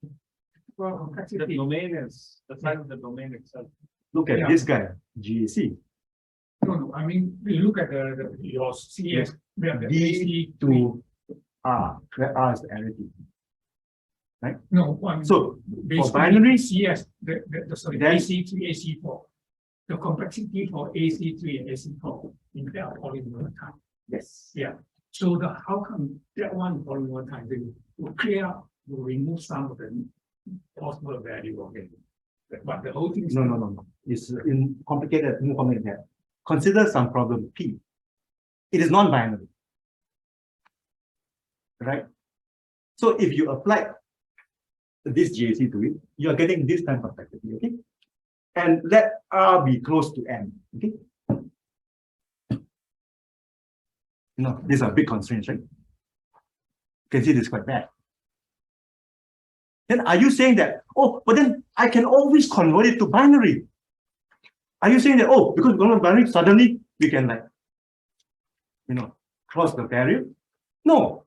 Well, The complexity. domain is the size of the domain itself. Look at Yeah. this guy, GAC. No, I mean, you look at your CS, we have the D AC to R, where R is the arity. No, one. So Basically, binary, CS, sorry, then- AC3, AC4. The complexity for AC3 and AC4 in fact polynomial time. yes. Yeah. So how come that one polynomial time will clear up, will remove some of the possible value of it. But the whole thing is No. It's in complicated, more complicated. Consider some problem P. It is non-binary. Right? So if you apply this GAC to it, you are getting this time complexity, okay? And let R be close to N, okay? These are big constraints, right? You can see this is quite bad. Then are you saying that, oh, but then I can always convert it to binary? Are you saying that, oh, because we're going to binary, suddenly we can cross the barrier? No.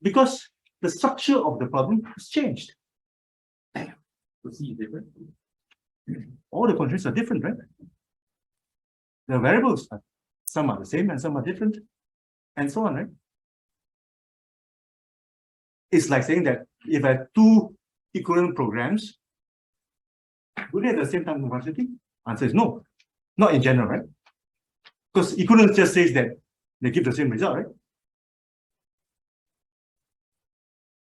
Because the structure of the problem has changed. The C is different. All the constraints are different, right? The variables, some are the same and some are different, and so on, right? It's like saying that if I have two equivalent programs, do they have the same time complexity? Answer is no, not in general, right? Because equivalence just says that they give the same result, right?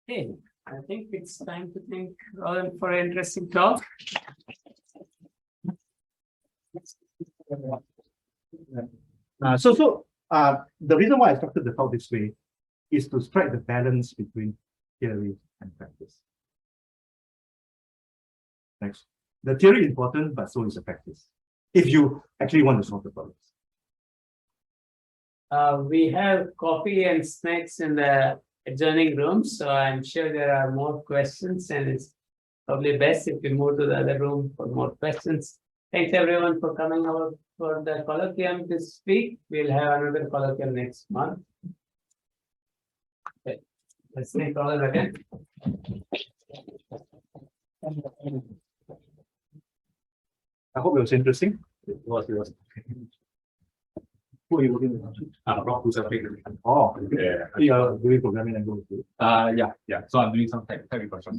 Okay, I think it's time to thank Roland for an interesting talk. So The reason why I structured the talk this way is to strike the balance between theory and practice. Next. The theory is important, but so is the practice, if you actually want to solve the problems. We have coffee and snacks in the adjoining room, so I'm sure there are more questions, and it's probably best if we move to the other room for more questions. Thanks everyone for coming out for the colloquium this week. We'll have another colloquium next month. Okay. Let's thank Roland again. I hope it was interesting. It was. Who are you working with? Rob who's a figure. Oh, Yeah. you are doing programming and go to. Yeah. So I'm doing some technical stuff.